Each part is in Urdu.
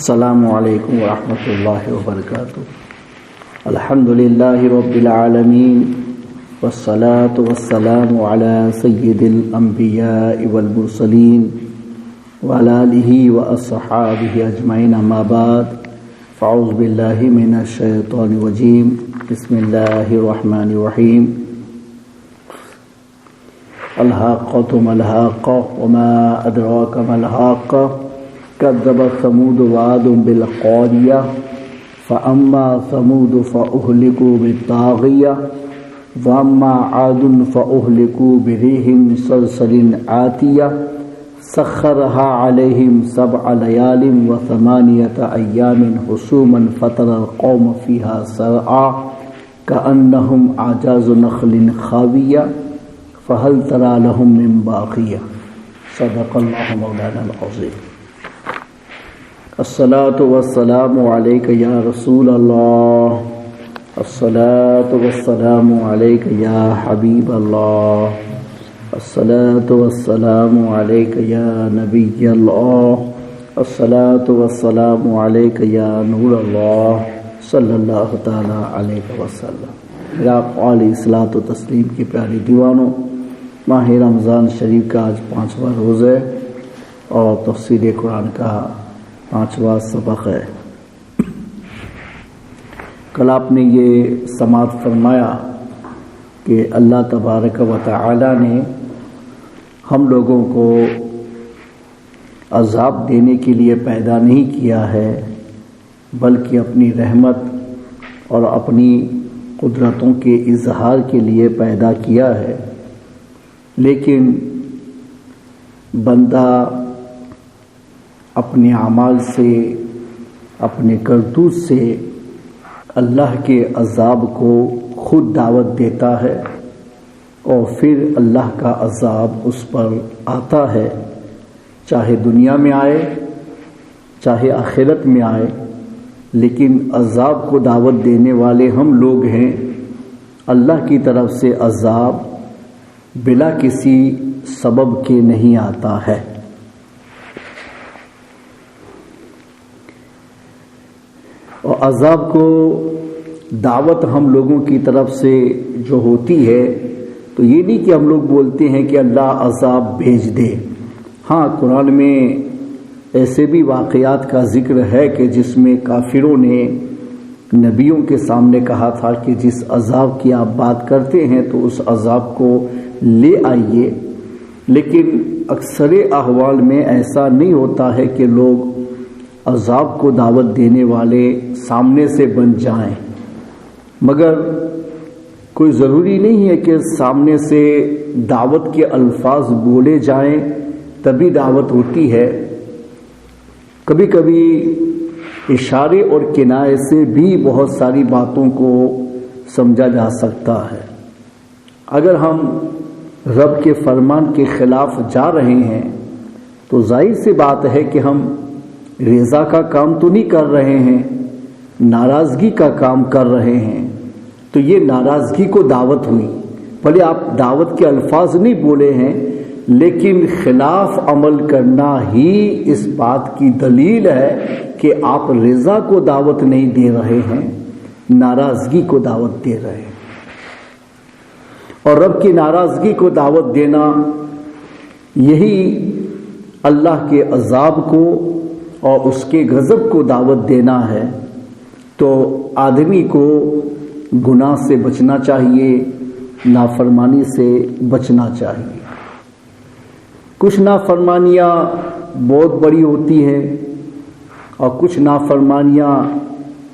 السلام علیکم ورحمۃ اللہ وبرکاتہ۔ الحمدللہ رب العالمین والصلاة والسلام علی سید الانبیاء والمرسلین وعلی آلہ واصحابہ اجمعین، اما بعد فاعوذ باللہ من الشیطان الرجیم، بسم اللہ الرحمن الرحیم۔ الحاقۃ ما الحاقۃ وما ادراک ما الحاقۃ، كذبت ثمود وعاد بالقاریہ فاما ثمود فاہلکوا بالطاغیہ واما عاد فاہلکوا بريح صرصر عاتیہ سخرها عليهم 7 ليال و8 أيام حسوما فترى القوم فيها سرعا كأنهم أعجاز نخل خاوية فهل ترى لهم من باقية۔ صدق الله مولانا العظيم۔ الصلاة والسلام عليك يا رسول الله، الصلاة والسلام عليك يا حبيب الله، الصلاة والسلام عليك يا نبي الله، الصلاة والسلام عليك يا نور الله، صلی اللہ تعالی علیہ وسلم۔ میرا علیہ الصلاۃ و تسلیم کی پیاری دیوانوں، ماہ رمضان شریف کا آج 5واں روز ہے اور تفسیر قرآن کا 5واں سبق ہے۔ کل آپ نے یہ سماعت فرمایا کہ اللہ تبارک و تعالی نے ہم لوگوں کو عذاب دینے کے لیے پیدا نہیں کیا ہے، بلکہ اپنی رحمت اور اپنی قدرتوں کے اظہار کے لیے پیدا کیا ہے۔ لیکن بندہ اپنے اعمال سے، اپنے کرتوت سے اللہ کے عذاب کو خود دعوت دیتا ہے اور پھر اللہ کا عذاب اس پر آتا ہے، چاہے دنیا میں آئے چاہے آخرت میں آئے، لیکن عذاب کو دعوت دینے والے ہم لوگ ہیں۔ اللہ کی طرف سے عذاب بلا کسی سبب کے نہیں آتا ہے۔ اور عذاب کو دعوت ہم لوگوں کی طرف سے جو ہوتی ہے تو یہ نہیں کہ ہم لوگ بولتے ہیں کہ اللہ عذاب بھیج دے۔ ہاں، قرآن میں ایسے بھی واقعات کا ذکر ہے کہ جس میں کافروں نے نبیوں کے سامنے کہا تھا کہ جس عذاب کی آپ بات کرتے ہیں تو اس عذاب کو لے آئیے، لیکن اکثر احوال میں ایسا نہیں ہوتا ہے کہ لوگ عذاب کو دعوت دینے والے سامنے سے بن جائیں، مگر کوئی ضروری نہیں ہے کہ سامنے سے دعوت کے الفاظ بولے جائیں تبھی دعوت ہوتی ہے۔ کبھی کبھی اشارے اور کنایے سے بھی بہت ساری باتوں کو سمجھا جا سکتا ہے۔ اگر ہم رب کے فرمان کے خلاف جا رہے ہیں تو ظاہر سی بات ہے کہ ہم رضا کا کام تو نہیں کر رہے ہیں، ناراضگی کا کام کر رہے ہیں، تو یہ ناراضگی کو دعوت ہوئی۔ بھلے آپ دعوت کے الفاظ نہیں بولے ہیں، لیکن خلاف عمل کرنا ہی اس بات کی دلیل ہے کہ آپ رضا کو دعوت نہیں دے رہے ہیں، ناراضگی کو دعوت دے رہے ہیں۔ اور رب کی ناراضگی کو دعوت دینا یہی اللہ کے عذاب کو اور اس کے غضب کو دعوت دینا ہے۔ تو آدمی کو گناہ سے بچنا چاہیے، نافرمانی سے بچنا چاہیے۔ کچھ نافرمانیاں بہت بڑی ہوتی ہیں اور کچھ نافرمانیاں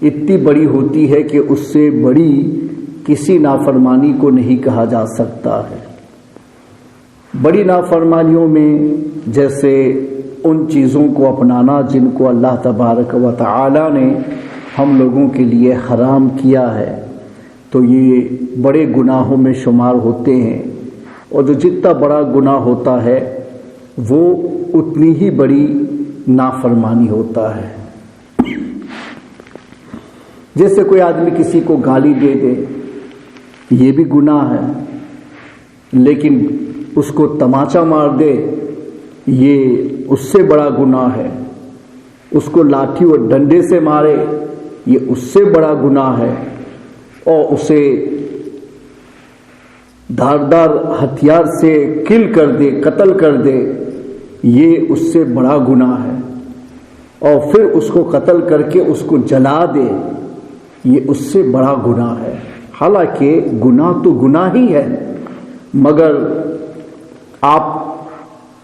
اتنی بڑی ہوتی ہے کہ اس سے بڑی کسی نافرمانی کو نہیں کہا جا سکتا ہے۔ بڑی نافرمانیوں میں جیسے ان چیزوں کو اپنانا جن کو اللہ تبارک و تعالی نے ہم لوگوں کے لیے حرام کیا ہے، تو یہ بڑے گناہوں میں شمار ہوتے ہیں، اور جو جتنا بڑا گناہ ہوتا ہے وہ اتنی ہی بڑی نافرمانی ہوتا ہے۔ جیسے کوئی آدمی کسی کو گالی دے دے، یہ بھی گناہ ہے، لیکن اس کو تماچا مار دے، یہ اس سے بڑا گناہ ہے۔ اس کو لاٹھی اور ڈنڈے سے مارے، یہ اس سے بڑا گناہ ہے، اور اسے دھاردار ہتھیار سے کل کر دے، قتل کر دے، یہ اس سے بڑا گناہ ہے، اور پھر اس کو قتل کر کے اس کو جلا دے، یہ اس سے بڑا گناہ ہے۔ حالانکہ گناہ تو گناہ ہی ہے، مگر آپ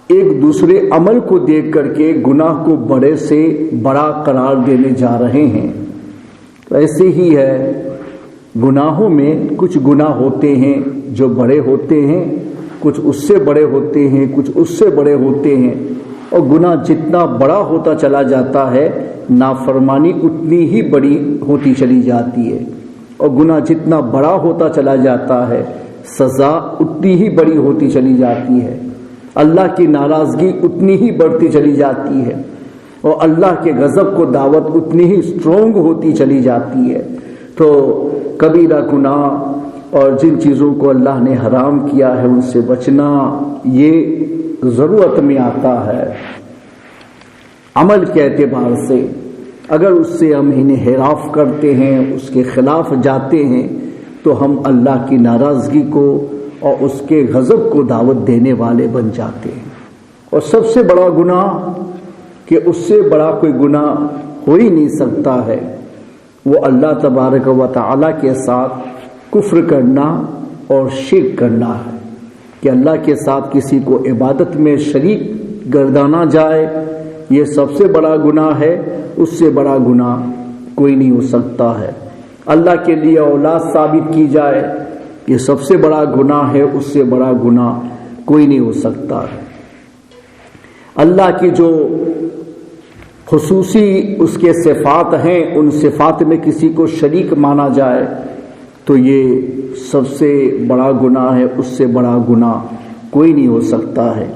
ایک دوسرے عمل کو دیکھ کر کے گناہ کو بڑے سے بڑا قرار دینے جا رہے ہیں۔ تو ایسے ہی ہے، گناہوں میں کچھ گناہ ہوتے ہیں جو بڑے ہوتے ہیں، کچھ اس سے بڑے ہوتے ہیں، کچھ اس سے بڑے ہوتے ہیں، اور گناہ جتنا بڑا ہوتا چلا جاتا ہے نافرمانی اتنی ہی بڑی ہوتی چلی جاتی ہے، اور گناہ جتنا بڑا ہوتا چلا جاتا ہے سزا اتنی ہی بڑی ہوتی چلی جاتی ہے، اللہ کی ناراضگی اتنی ہی بڑھتی چلی جاتی ہے، اور اللہ کے غضب کو دعوت اتنی ہی اسٹرانگ ہوتی چلی جاتی ہے۔ تو کبیرہ گناہ اور جن چیزوں کو اللہ نے حرام کیا ہے ان سے بچنا یہ ضرورت میں آتا ہے۔ عمل کے اعتبار سے اگر اس سے ہم انحراف کرتے ہیں، اس کے خلاف جاتے ہیں، تو ہم اللہ کی ناراضگی کو اور اس کے غضب کو دعوت دینے والے بن جاتے ہیں۔ اور سب سے بڑا گناہ کہ اس سے بڑا کوئی گناہ ہو ہی نہیں سکتا ہے، وہ اللہ تبارک و تعالیٰ کے ساتھ کفر کرنا اور شرک کرنا ہے، کہ اللہ کے ساتھ کسی کو عبادت میں شریک گردانا جائے، یہ سب سے بڑا گناہ ہے، اس سے بڑا گناہ کوئی نہیں ہو سکتا ہے۔ اللہ کے لیے اولاد ثابت کی جائے، یہ سب سے بڑا گناہ ہے، اس سے بڑا گناہ کوئی نہیں ہو سکتا ہے۔ اللہ کی جو خصوصی اس کے صفات ہیں، ان صفات میں کسی کو شریک مانا جائے تو یہ سب سے بڑا گناہ ہے، اس سے بڑا گناہ کوئی نہیں ہو سکتا ہے۔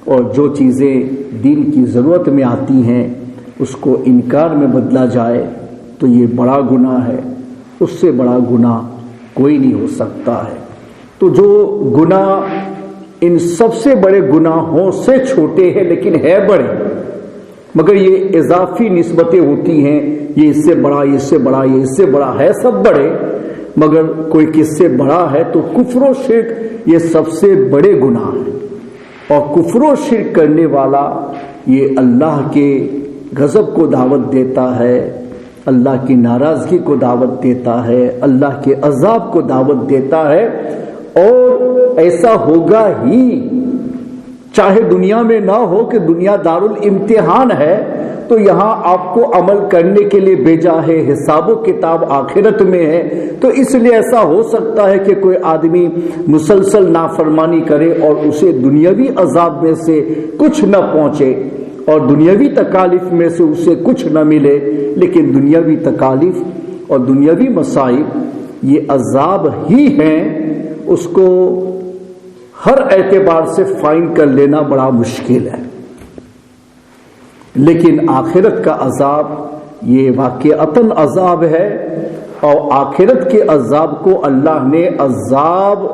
اور جو چیزیں دین کی ضرورت میں آتی ہیں اس کو انکار میں بدلا جائے تو یہ بڑا گناہ ہے، اس سے بڑا گناہ کوئی نہیں ہو سکتا ہے۔ تو جو گناہ ان سب سے بڑے گناہوں سے چھوٹے ہیں لیکن ہے بڑے، مگر یہ اضافی نسبتیں ہوتی ہیں، یہ اس سے بڑا، یہ اس سے بڑا، یہ اس سے بڑا ہے، سب بڑے، مگر کوئی کس سے بڑا ہے تو کفر و شرک یہ سب سے بڑے گناہ ہیں، اور کفر و شرک کرنے والا یہ اللہ کے غضب کو دعوت دیتا ہے، اللہ کی ناراضگی کو دعوت دیتا ہے، اللہ کے عذاب کو دعوت دیتا ہے، اور ایسا ہوگا ہی، چاہے دنیا میں نہ ہو کہ دنیا دارالامتحان ہے، تو یہاں آپ کو عمل کرنے کے لیے بھیجا ہے، حساب و کتاب آخرت میں ہے، تو اس لیے ایسا ہو سکتا ہے کہ کوئی آدمی مسلسل نافرمانی کرے اور اسے دنیاوی عذاب میں سے کچھ نہ پہنچے اور دنیاوی تکالیف میں سے اسے کچھ نہ ملے، لیکن دنیاوی تکالیف اور دنیاوی مصائب یہ عذاب ہی ہیں، اس کو ہر اعتبار سے فائنڈ کر لینا بڑا مشکل ہے۔ لیکن آخرت کا عذاب یہ واقعتاً عذاب ہے، اور آخرت کے عذاب کو اللہ نے عذاب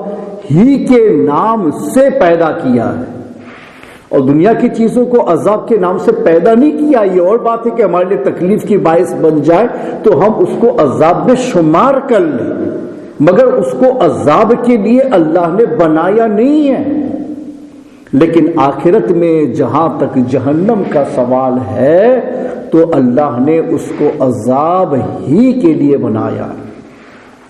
ہی کے نام سے پیدا کیا ہے، اور دنیا کی چیزوں کو عذاب کے نام سے پیدا نہیں کیا۔ یہ اور بات ہے کہ ہمارے لیے تکلیف کی باعث بن جائے تو ہم اس کو عذاب میں شمار کر لیں، مگر اس کو عذاب کے لیے اللہ نے بنایا نہیں ہے۔ لیکن آخرت میں جہاں تک جہنم کا سوال ہے تو اللہ نے اس کو عذاب ہی کے لیے بنایا،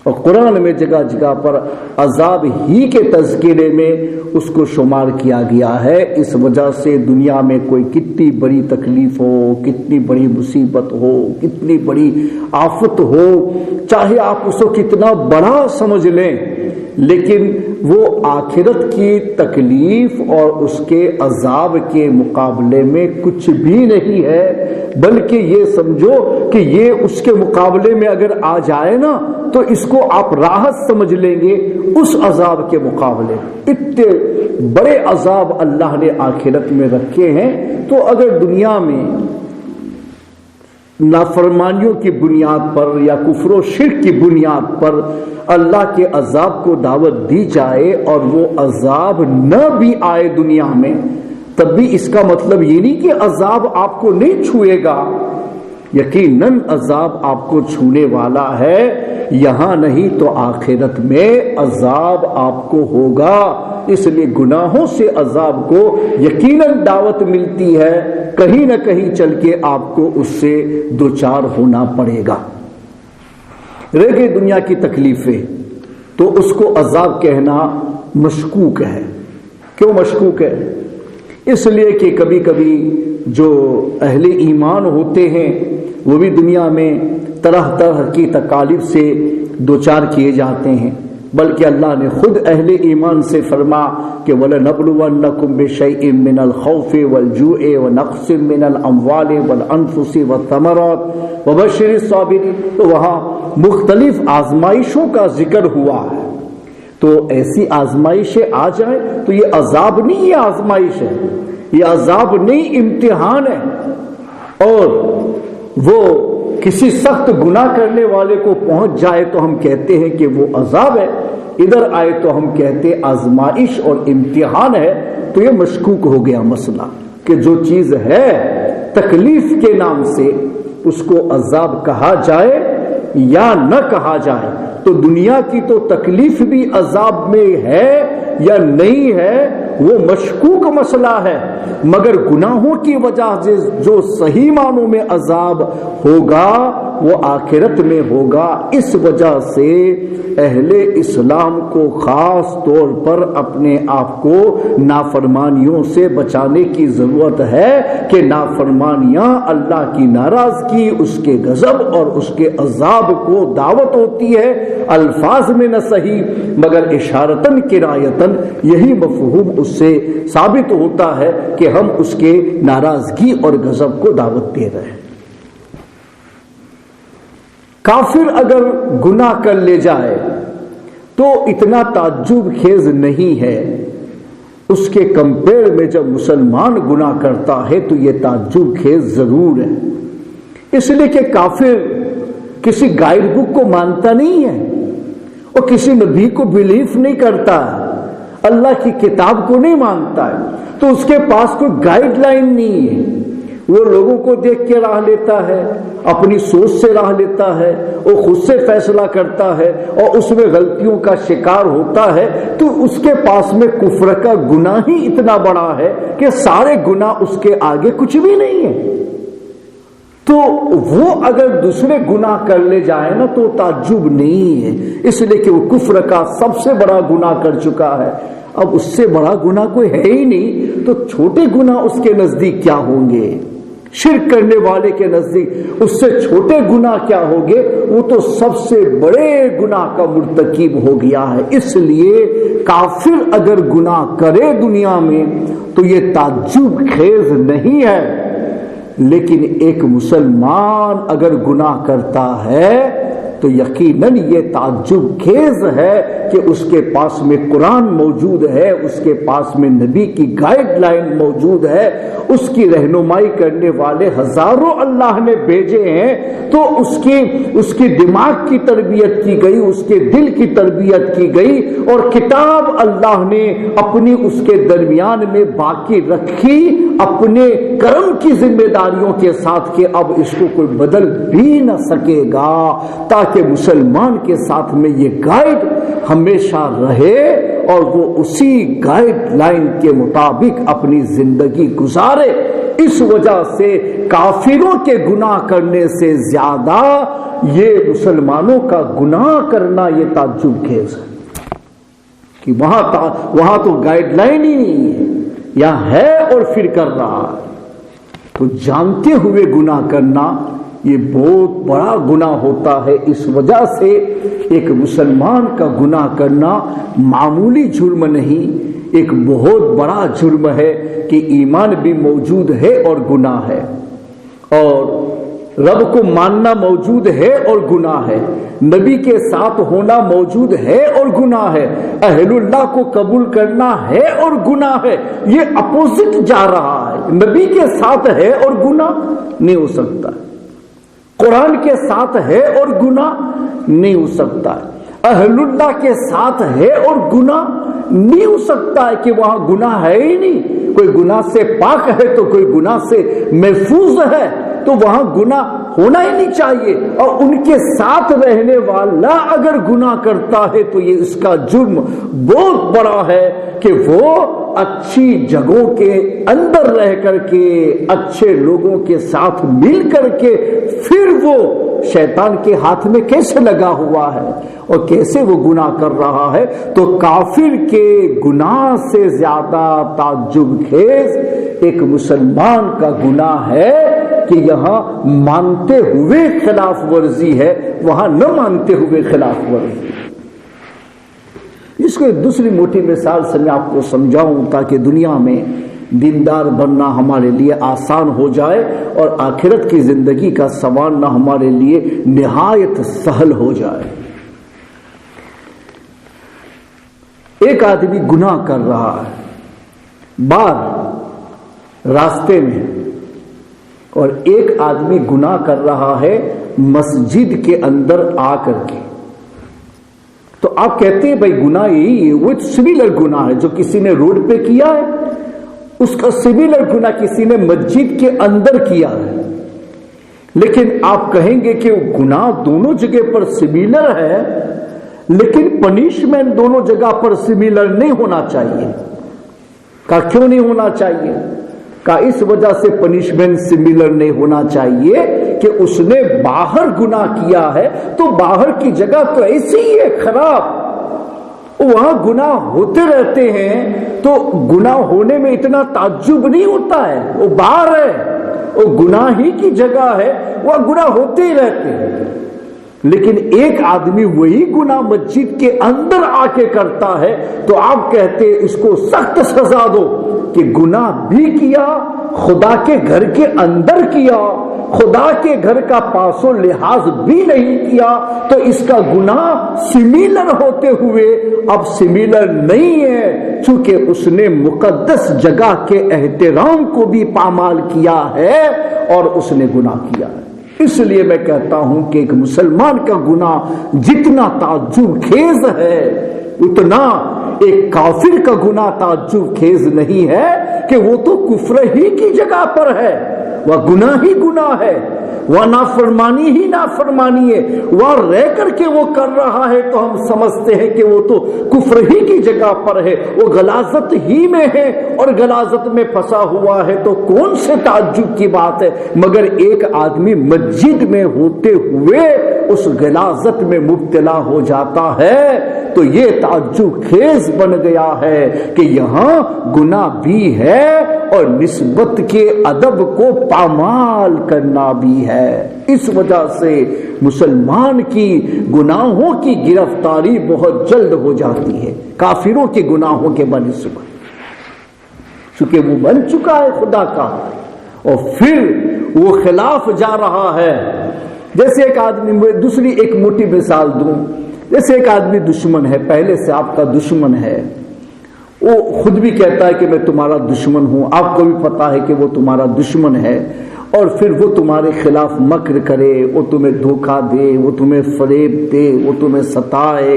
اور قرآن میں جگہ جگہ پر عذاب ہی کے تذکرے میں اس کو شمار کیا گیا ہے۔ اس وجہ سے دنیا میں کوئی کتنی بڑی تکلیف ہو، کتنی بڑی مصیبت ہو، کتنی بڑی آفت ہو، چاہے آپ اس کو کتنا بڑا سمجھ لیں، لیکن وہ آخرت کی تکلیف اور اس کے عذاب کے مقابلے میں کچھ بھی نہیں ہے، بلکہ یہ سمجھو کہ یہ اس کے مقابلے میں اگر آ جائے نا تو اس کو آپ راحت سمجھ لیں گے اس عذاب کے مقابلے۔ اتنے بڑے عذاب اللہ نے آخرت میں رکھے ہیں، تو اگر دنیا میں نافرمانیوں کی بنیاد پر یا کفر و شرک کی بنیاد پر اللہ کے عذاب کو دعوت دی جائے اور وہ عذاب نہ بھی آئے دنیا میں، تب بھی اس کا مطلب یہ نہیں کہ عذاب آپ کو نہیں چھوئے گا، یقیناً عذاب آپ کو چھونے والا ہے، یہاں نہیں تو آخرت میں عذاب آپ کو ہوگا۔ اس لیے گناہوں سے عذاب کو یقیناً دعوت ملتی ہے، کہیں نہ کہیں چل کے آپ کو اس سے دوچار ہونا پڑے گا۔ رہ گئی دنیا کی تکلیفیں، تو اس کو عذاب کہنا مشکوک ہے۔ کیوں مشکوک ہے؟ اس لیے کہ کبھی کبھی جو اہل ایمان ہوتے ہیں وہ بھی دنیا میں طرح طرح کی تکالیف سے دوچار کیے جاتے ہیں، بلکہ اللہ نے خود اہل ایمان سے فرما کہ وَلَنَبْلُوَنَّكُمْ بِشَيْءٍ مِّنَ الْخَوْفِ وَالْجُوعِ وَنَقْصٍ مِّنَ الْأَمْوَالِ وَالْأَنفُسِ وَالثَّمَرَاتِ وَبَشِّرِ الصَّابِرِينَ۔ تو وہاں مختلف آزمائشوں کا ذکر ہوا ہے، تو ایسی آزمائشیں آ جائیں تو یہ عذاب نہیں، یہ آزمائش ہے، یہ عذاب نہیں، امتحان ہے۔ اور وہ کسی سخت گناہ کرنے والے کو پہنچ جائے تو ہم کہتے ہیں کہ وہ عذاب ہے، ادھر آئے تو ہم کہتے ہیں آزمائش اور امتحان ہے۔ تو یہ مشکوک ہو گیا مسئلہ کہ جو چیز ہے تکلیف کے نام سے اس کو عذاب کہا جائے یا نہ کہا جائے۔ تو دنیا کی تو تکلیف بھی عذاب میں ہے یا نہیں ہے وہ مشکوک مسئلہ ہے، مگر گناہوں کی وجہ سے جو صحیح معنوں میں عذاب ہوگا وہ آخرت میں ہوگا۔ اس وجہ سے اہل اسلام کو خاص طور پر اپنے آپ کو نافرمانیوں سے بچانے کی ضرورت ہے کہ نافرمانیاں اللہ کی ناراضگی، اس کے غضب اور اس کے عذاب کو دعوت ہوتی ہے، الفاظ میں نہ صحیح مگر اشارتاً کنایتاً یہی مفہوم اس سے ثابت ہوتا ہے کہ ہم اس کے ناراضگی اور غضب کو دعوت دے رہے ہیں۔ کافر اگر گناہ کر لے جائے تو اتنا تعجب خیز نہیں ہے، اس کے کمپیئر میں جب مسلمان گناہ کرتا ہے تو یہ تعجب خیز ضرور ہے، اس لیے کہ کافر کسی گائیڈ بک کو مانتا نہیں ہے اور کسی نبی کو بلیف نہیں کرتا، اللہ کی کتاب کو نہیں مانتا ہے، تو اس کے پاس کوئی گائیڈ لائن نہیں ہے۔ وہ لوگوں کو دیکھ کے راہ لیتا ہے، اپنی سوچ سے راہ لیتا ہے، وہ خود سے فیصلہ کرتا ہے اور اس میں غلطیوں کا شکار ہوتا ہے، تو اس کے پاس میں کفر کا گناہ ہی اتنا بڑا ہے کہ سارے گناہ اس کے آگے کچھ بھی نہیں ہے۔ تو وہ اگر دوسرے گناہ کر لے جائے نا تو تعجب نہیں ہے، اس لیے کہ وہ کفر کا سب سے بڑا گناہ کر چکا ہے۔ اب اس سے بڑا گناہ کوئی ہے ہی نہیں، تو چھوٹے گناہ اس کے نزدیک کیا ہوں گے؟ شرک کرنے والے کے نزدیک اس سے چھوٹے گناہ کیا ہوں گے؟ وہ تو سب سے بڑے گناہ کا مرتکب ہو گیا ہے۔ اس لیے کافر اگر گناہ کرے دنیا میں تو یہ تعجب خیز نہیں ہے، لیکن ایک مسلمان اگر گناہ کرتا ہے تو یقیناً یہ تعجب خیز ہے کہ اس کے پاس میں قرآن موجود ہے، اس کے پاس میں نبی کی گائیڈ لائن موجود ہے، اس کی رہنمائی کرنے والے ہزاروں اللہ نے بھیجے ہیں، تو اس کی دماغ کی تربیت کی گئی، اس کے دل کی تربیت کی گئی، اور کتاب اللہ نے اپنی اس کے درمیان میں باقی رکھی اپنے کرم کی ذمہ داریوں کے ساتھ کہ اب اس کو کوئی بدل بھی نہ سکے گا، تاکہ مسلمان کے ساتھ میں یہ گائیڈ ہمیشہ رہے اور وہ اسی گائیڈ لائن کے مطابق اپنی زندگی گزارے۔ اس وجہ سے کافروں کے گناہ کرنے سے زیادہ یہ مسلمانوں کا گناہ کرنا یہ تعجب خیز ہے کہ وہاں تو گائیڈ لائن ہی نہیں ہے، یہاں ہے اور پھر کر رہا ہے۔ تو جانتے ہوئے گناہ کرنا یہ بہت بڑا گناہ ہوتا ہے۔ اس وجہ سے ایک مسلمان کا گناہ کرنا معمولی جرم نہیں، ایک بہت بڑا جرم ہے کہ ایمان بھی موجود ہے اور گناہ ہے، اور رب کو ماننا موجود ہے اور گناہ ہے، نبی کے ساتھ ہونا موجود ہے اور گناہ ہے، اہل اللہ کو قبول کرنا ہے اور گناہ ہے۔ یہ اپوزٹ جا رہا ہے، نبی کے ساتھ ہے اور گناہ نہیں ہو سکتا، قرآن کے ساتھ ہے اور گناہ نہیں ہو سکتا ہے، اہل اللہ کے ساتھ ہے اور گناہ نہیں ہو سکتا ہے کہ وہاں گناہ ہے ہی نہیں۔ کوئی گناہ سے پاک ہے تو کوئی گناہ سے محفوظ ہے، تو وہاں گناہ ہونا ہی نہیں چاہیے، اور ان کے ساتھ رہنے والا اگر گناہ کرتا ہے تو یہ اس کا جرم بہت بڑا ہے کہ وہ اچھی جگہوں کے اندر رہ کر کے اچھے لوگوں کے ساتھ مل کر کے پھر وہ شیطان کے ہاتھ میں کیسے لگا ہوا ہے اور کیسے وہ گناہ کر رہا ہے۔ تو کافر کے گناہ سے زیادہ تعجب خیز ایک مسلمان کا گناہ ہے کہ یہاں مانتے ہوئے خلاف ورزی ہے، وہاں نہ مانتے ہوئے خلاف ورزی۔ اس کو ایک دوسری موٹی مثال سے میں آپ کو سمجھاؤں تاکہ دنیا میں دیندار بننا ہمارے لیے آسان ہو جائے اور آخرت کی زندگی کا سنوارنا ہمارے لیے نہایت سہل ہو جائے۔ ایک آدمی گناہ کر رہا ہے باہر راستے میں، اور ایک آدمی گناہ کر رہا ہے مسجد کے اندر آ کر کے۔ تو آپ کہتے ہیں بھائی گناہ یہی ہے، وہ سملر گناہ ہے جو کسی نے روڈ پہ کیا ہے، اس کا سملر گناہ کسی نے مسجد کے اندر کیا ہے۔ لیکن آپ کہیں گے کہ گناہ دونوں جگہ پر سملر ہے، لیکن پنشمنٹ دونوں جگہ پر سملر نہیں ہونا چاہیے۔ کہا کیوں نہیں ہونا چاہیے؟ کہا اس وجہ سے پنشمنٹ سملر نہیں ہونا چاہیے کہ اس نے باہر گناہ کیا ہے تو باہر کی جگہ تو ایسی ہی ہے خراب، وہاں گناہ ہوتے رہتے ہیں تو گناہ ہونے میں اتنا تعجب نہیں ہوتا ہے، وہ باہر ہے، وہ گناہ ہی کی جگہ ہے، وہ گناہ ہوتے ہی رہتے ہیں۔ لیکن ایک آدمی وہی گناہ مسجد کے اندر آ کے کرتا ہے تو آپ کہتے ہیں اس کو سخت سزا دو کہ گناہ بھی کیا، خدا کے گھر کے اندر کیا، خدا کے گھر کا پاس و لحاظ بھی نہیں کیا، تو اس کا گناہ سملر ہوتے ہوئے اب سملر نہیں ہے، چونکہ اس نے مقدس جگہ کے احترام کو بھی پامال کیا ہے اور اس نے گناہ کیا ہے۔ اس لیے میں کہتا ہوں کہ ایک مسلمان کا گناہ جتنا تعجب خیز ہے اتنا ایک کافر کا گناہ تعجب خیز نہیں ہے کہ وہ تو کفر ہی کی جگہ پر ہے، وہ گناہ ہی گناہ ہے، وہ نافرمانی ہی نافرمانی ہے، وہ رہ کر کے وہ کر رہا ہے تو ہم سمجھتے ہیں کہ وہ تو کفر ہی کی جگہ پر ہے، وہ غلاظت ہی میں ہے اور غلاظت میں پھنسا ہوا ہے تو کون سے تعجب کی بات ہے۔ مگر ایک آدمی مسجد میں ہوتے ہوئے اس غلاظت میں مبتلا ہو جاتا ہے تو یہ تعجب خیز بن گیا ہے کہ یہاں گناہ بھی ہے اور نسبت کے ادب کو پامال کرنا بھی ہے۔ اس وجہ سے مسلمان کی گناہوں کی گرفتاری بہت جلد ہو جاتی ہے کافروں کے گناہوں کے بنسبت، چونکہ وہ بن چکا ہے خدا کا اور پھر وہ خلاف جا رہا ہے۔ جیسے ایک آدمی، دوسری ایک موٹی مثال دوں، جیسے ایک آدمی دشمن ہے، پہلے سے آپ کا دشمن ہے، وہ خود بھی کہتا ہے کہ میں تمہارا دشمن ہوں، آپ کو بھی پتا ہے کہ وہ تمہارا دشمن ہے، اور پھر وہ تمہارے خلاف مکر کرے، وہ تمہیں دھوکہ دے، وہ تمہیں فریب دے، وہ تمہیں ستائے،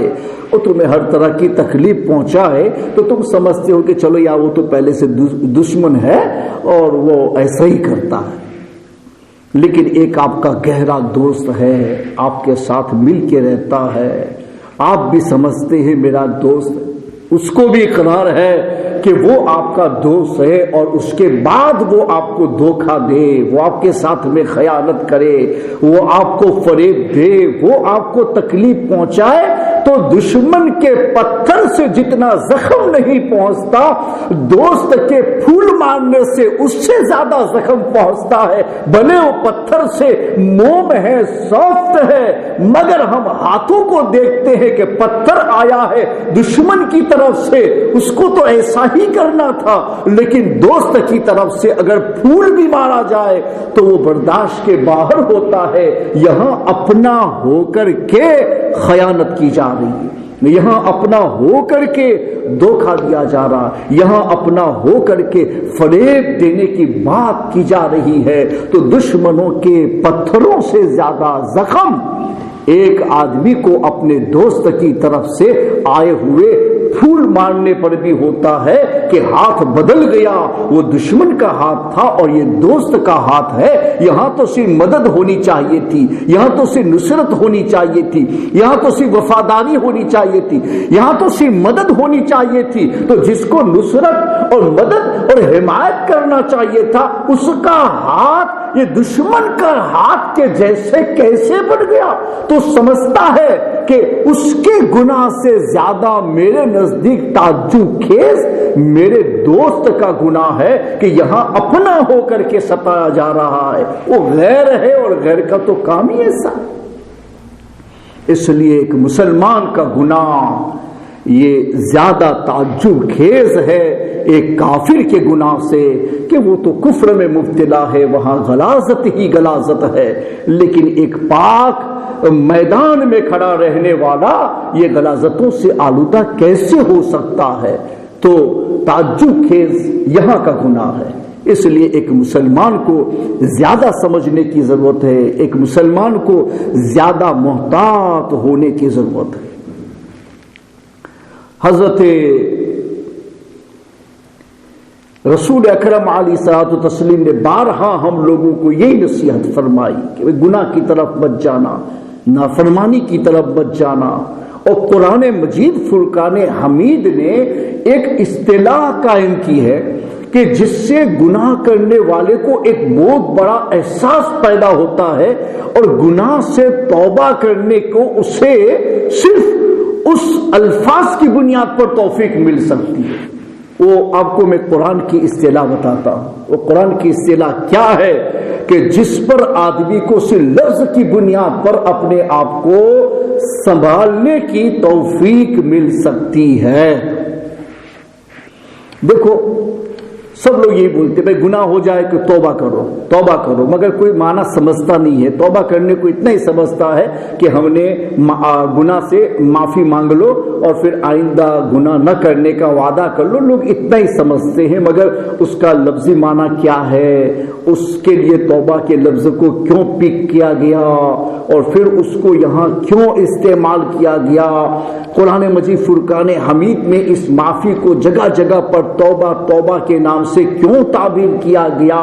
وہ تمہیں ہر طرح کی تکلیف پہنچائے، تو تم سمجھتے ہو کہ چلو یا وہ تو پہلے سے دشمن ہے اور وہ ایسا ہی کرتا ہے۔ لیکن ایک آپ کا گہرا دوست ہے، آپ کے ساتھ مل کے رہتا ہے، آپ بھی سمجھتے ہیں میرا دوست، اس کو بھی اقرار ہے کہ وہ آپ کا دوست ہے، اور اس کے بعد وہ آپ کو دھوکہ دے، وہ آپ کے ساتھ میں خیانت کرے، وہ آپ کو فریب دے، وہ آپ کو تکلیف پہنچائے، تو دشمن کے پتھر سے جتنا زخم نہیں پہنچتا، دوست کے پھول مارنے سے اس سے زیادہ زخم پہنچتا ہے۔ بھلے وہ پتھر سے موم ہے، سافٹ ہے، مگر ہم ہاتھوں کو دیکھتے ہیں کہ پتھر آیا ہے دشمن کی طرف سے، اس کو تو ایسا ہی کرنا تھا، لیکن دوست کی طرف سے اگر پھول بھی مارا جائے تو وہ برداشت کے باہر ہوتا ہے۔ یہاں اپنا ہو کر کے خیانت کی جا رہی ہے، یہاں اپنا ہو کر کے دھوکہ دیا جا رہا، یہاں اپنا ہو کر کے فریب دینے کی بات کی جا رہی ہے، تو دشمنوں کے پتھروں سے زیادہ زخم ایک آدمی کو اپنے دوست کی طرف سے آئے ہوئے پھول مارنے پر بھی ہوتا ہے کہ ہاتھ بدل گیا، وہ دشمن کا ہاتھ تھا اور یہ دوست کا ہاتھ ہے۔ یہاں تو صرف مدد ہونی چاہیے تھی، یہاں تو صرف نصرت ہونی چاہیے تھی، یہاں تو صرف وفاداری ہونی چاہیے تھی، یہاں تو صرف مدد ہونی چاہیے تھی۔ تو جس کو نصرت اور مدد اور حمایت کرنا چاہیے تھا، اس کا ہاتھ یہ دشمن کا ہاتھ کے جیسے کیسے بن گیا؟ تو سمجھتا ہے کہ اس کے گناہ سے زیادہ میرے نزدیک تعجب خیز میرے دوست کا گناہ ہے کہ یہاں اپنا ہو کر کے ستایا جا رہا ہے، وہ غیر ہے اور غیر کا تو کام ہی ایسا۔ اس لیے ایک مسلمان کا گناہ یہ زیادہ تعجب خیز ہے ایک کافر کے گناہ سے، کہ وہ تو کفر میں مبتلا ہے، وہاں غلاظت ہی غلاظت ہے، لیکن ایک پاک میدان میں کھڑا رہنے والا یہ غلاظتوں سے آلودہ کیسے ہو سکتا ہے؟ تو تعجب خیز یہاں کا گناہ ہے۔ اس لیے ایک مسلمان کو زیادہ سمجھنے کی ضرورت ہے، ایک مسلمان کو زیادہ محتاط ہونے کی ضرورت ہے۔ حضرت رسول اکرم علیہ الصلوۃ والتسلیم نے بارہا ہم لوگوں کو یہی نصیحت فرمائی کہ گناہ کی طرف مت جانا، نافرمانی کی طرف مت جانا۔ اور قرآن مجید فرقان حمید نے ایک اصطلاح قائم کی ہے کہ جس سے گناہ کرنے والے کو ایک بہت بڑا احساس پیدا ہوتا ہے، اور گناہ سے توبہ کرنے کو اسے صرف اس الفاظ کی بنیاد پر توفیق مل سکتی ہے۔ وہ آپ کو میں قرآن کی اصطلاح بتاتا ہوں۔ وہ قرآن کی اصطلاح کیا ہے کہ جس پر آدمی کو صرف لفظ کی بنیاد پر اپنے آپ کو سنبھالنے کی توفیق مل سکتی ہے۔ دیکھو سب لوگ یہی بولتے ہیں بھائی گناہ ہو جائے کہ توبہ کرو توبہ کرو، مگر کوئی معنی سمجھتا نہیں ہے۔ توبہ کرنے کو اتنا ہی سمجھتا ہے کہ ہم نے گناہ سے معافی مانگ لو اور پھر آئندہ گناہ نہ کرنے کا وعدہ کر لو، لوگ اتنا ہی سمجھتے ہیں، مگر اس کا لفظی معنی کیا ہے، اس کے لیے توبہ کے لفظ کو کیوں پک کیا گیا اور پھر اس کو یہاں کیوں استعمال کیا گیا۔ قرآن مجید فرقان حمید میں اس معافی کو جگہ جگہ پر توبہ توبہ کے نام سے کیوں تعبیر کیا گیا،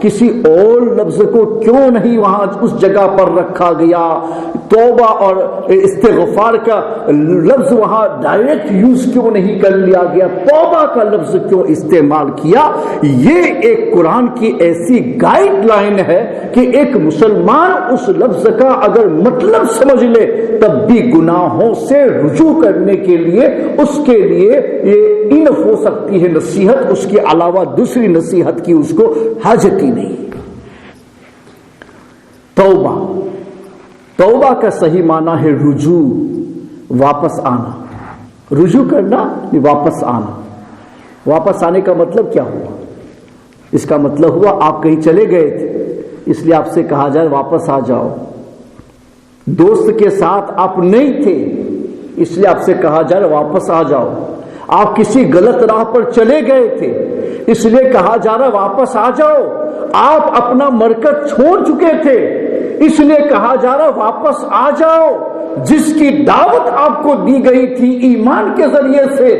کسی اور لفظ کو کیوں نہیں وہاں اس جگہ پر رکھا گیا، توبہ اور استغفار کا لفظ وہاں ڈائریکٹ یوز کیوں نہیں کر لیا گیا، توبہ کا لفظ کیوں استعمال کیا؟ یہ ایک قرآن کی ایسی گائیڈ لائن ہے کہ ایک مسلمان اس لفظ کا اگر مطلب سمجھ لے تب بھی گناہوں سے رجوع کرنے کے لیے اس کے لیے یہ انف ہو سکتی ہے نصیحت، اس کے علاوہ دوسری نصیحت کی اس کو حاجت ہی نہیں۔ توبہ، توبہ کا صحیح معنی ہے رجوع، واپس آنا، رجوع کرنا، واپس آنا۔ واپس آنے کا مطلب کیا ہوا؟ اس کا مطلب ہوا آپ کہیں چلے گئے تھے، اس لیے آپ سے کہا جائے واپس آ جاؤ۔ دوست کے ساتھ آپ نہیں تھے، اس لیے آپ سے کہا جائے واپس آ جاؤ۔ آپ کسی غلط راہ پر چلے گئے تھے، اس لیے کہا جا رہا واپس آ جاؤ۔ آپ اپنا مرکز چھوڑ چکے تھے، اس لیے کہا جا رہا واپس آ جاؤ۔ جس کی دعوت آپ کو دی گئی تھی ایمان کے ذریعے سے،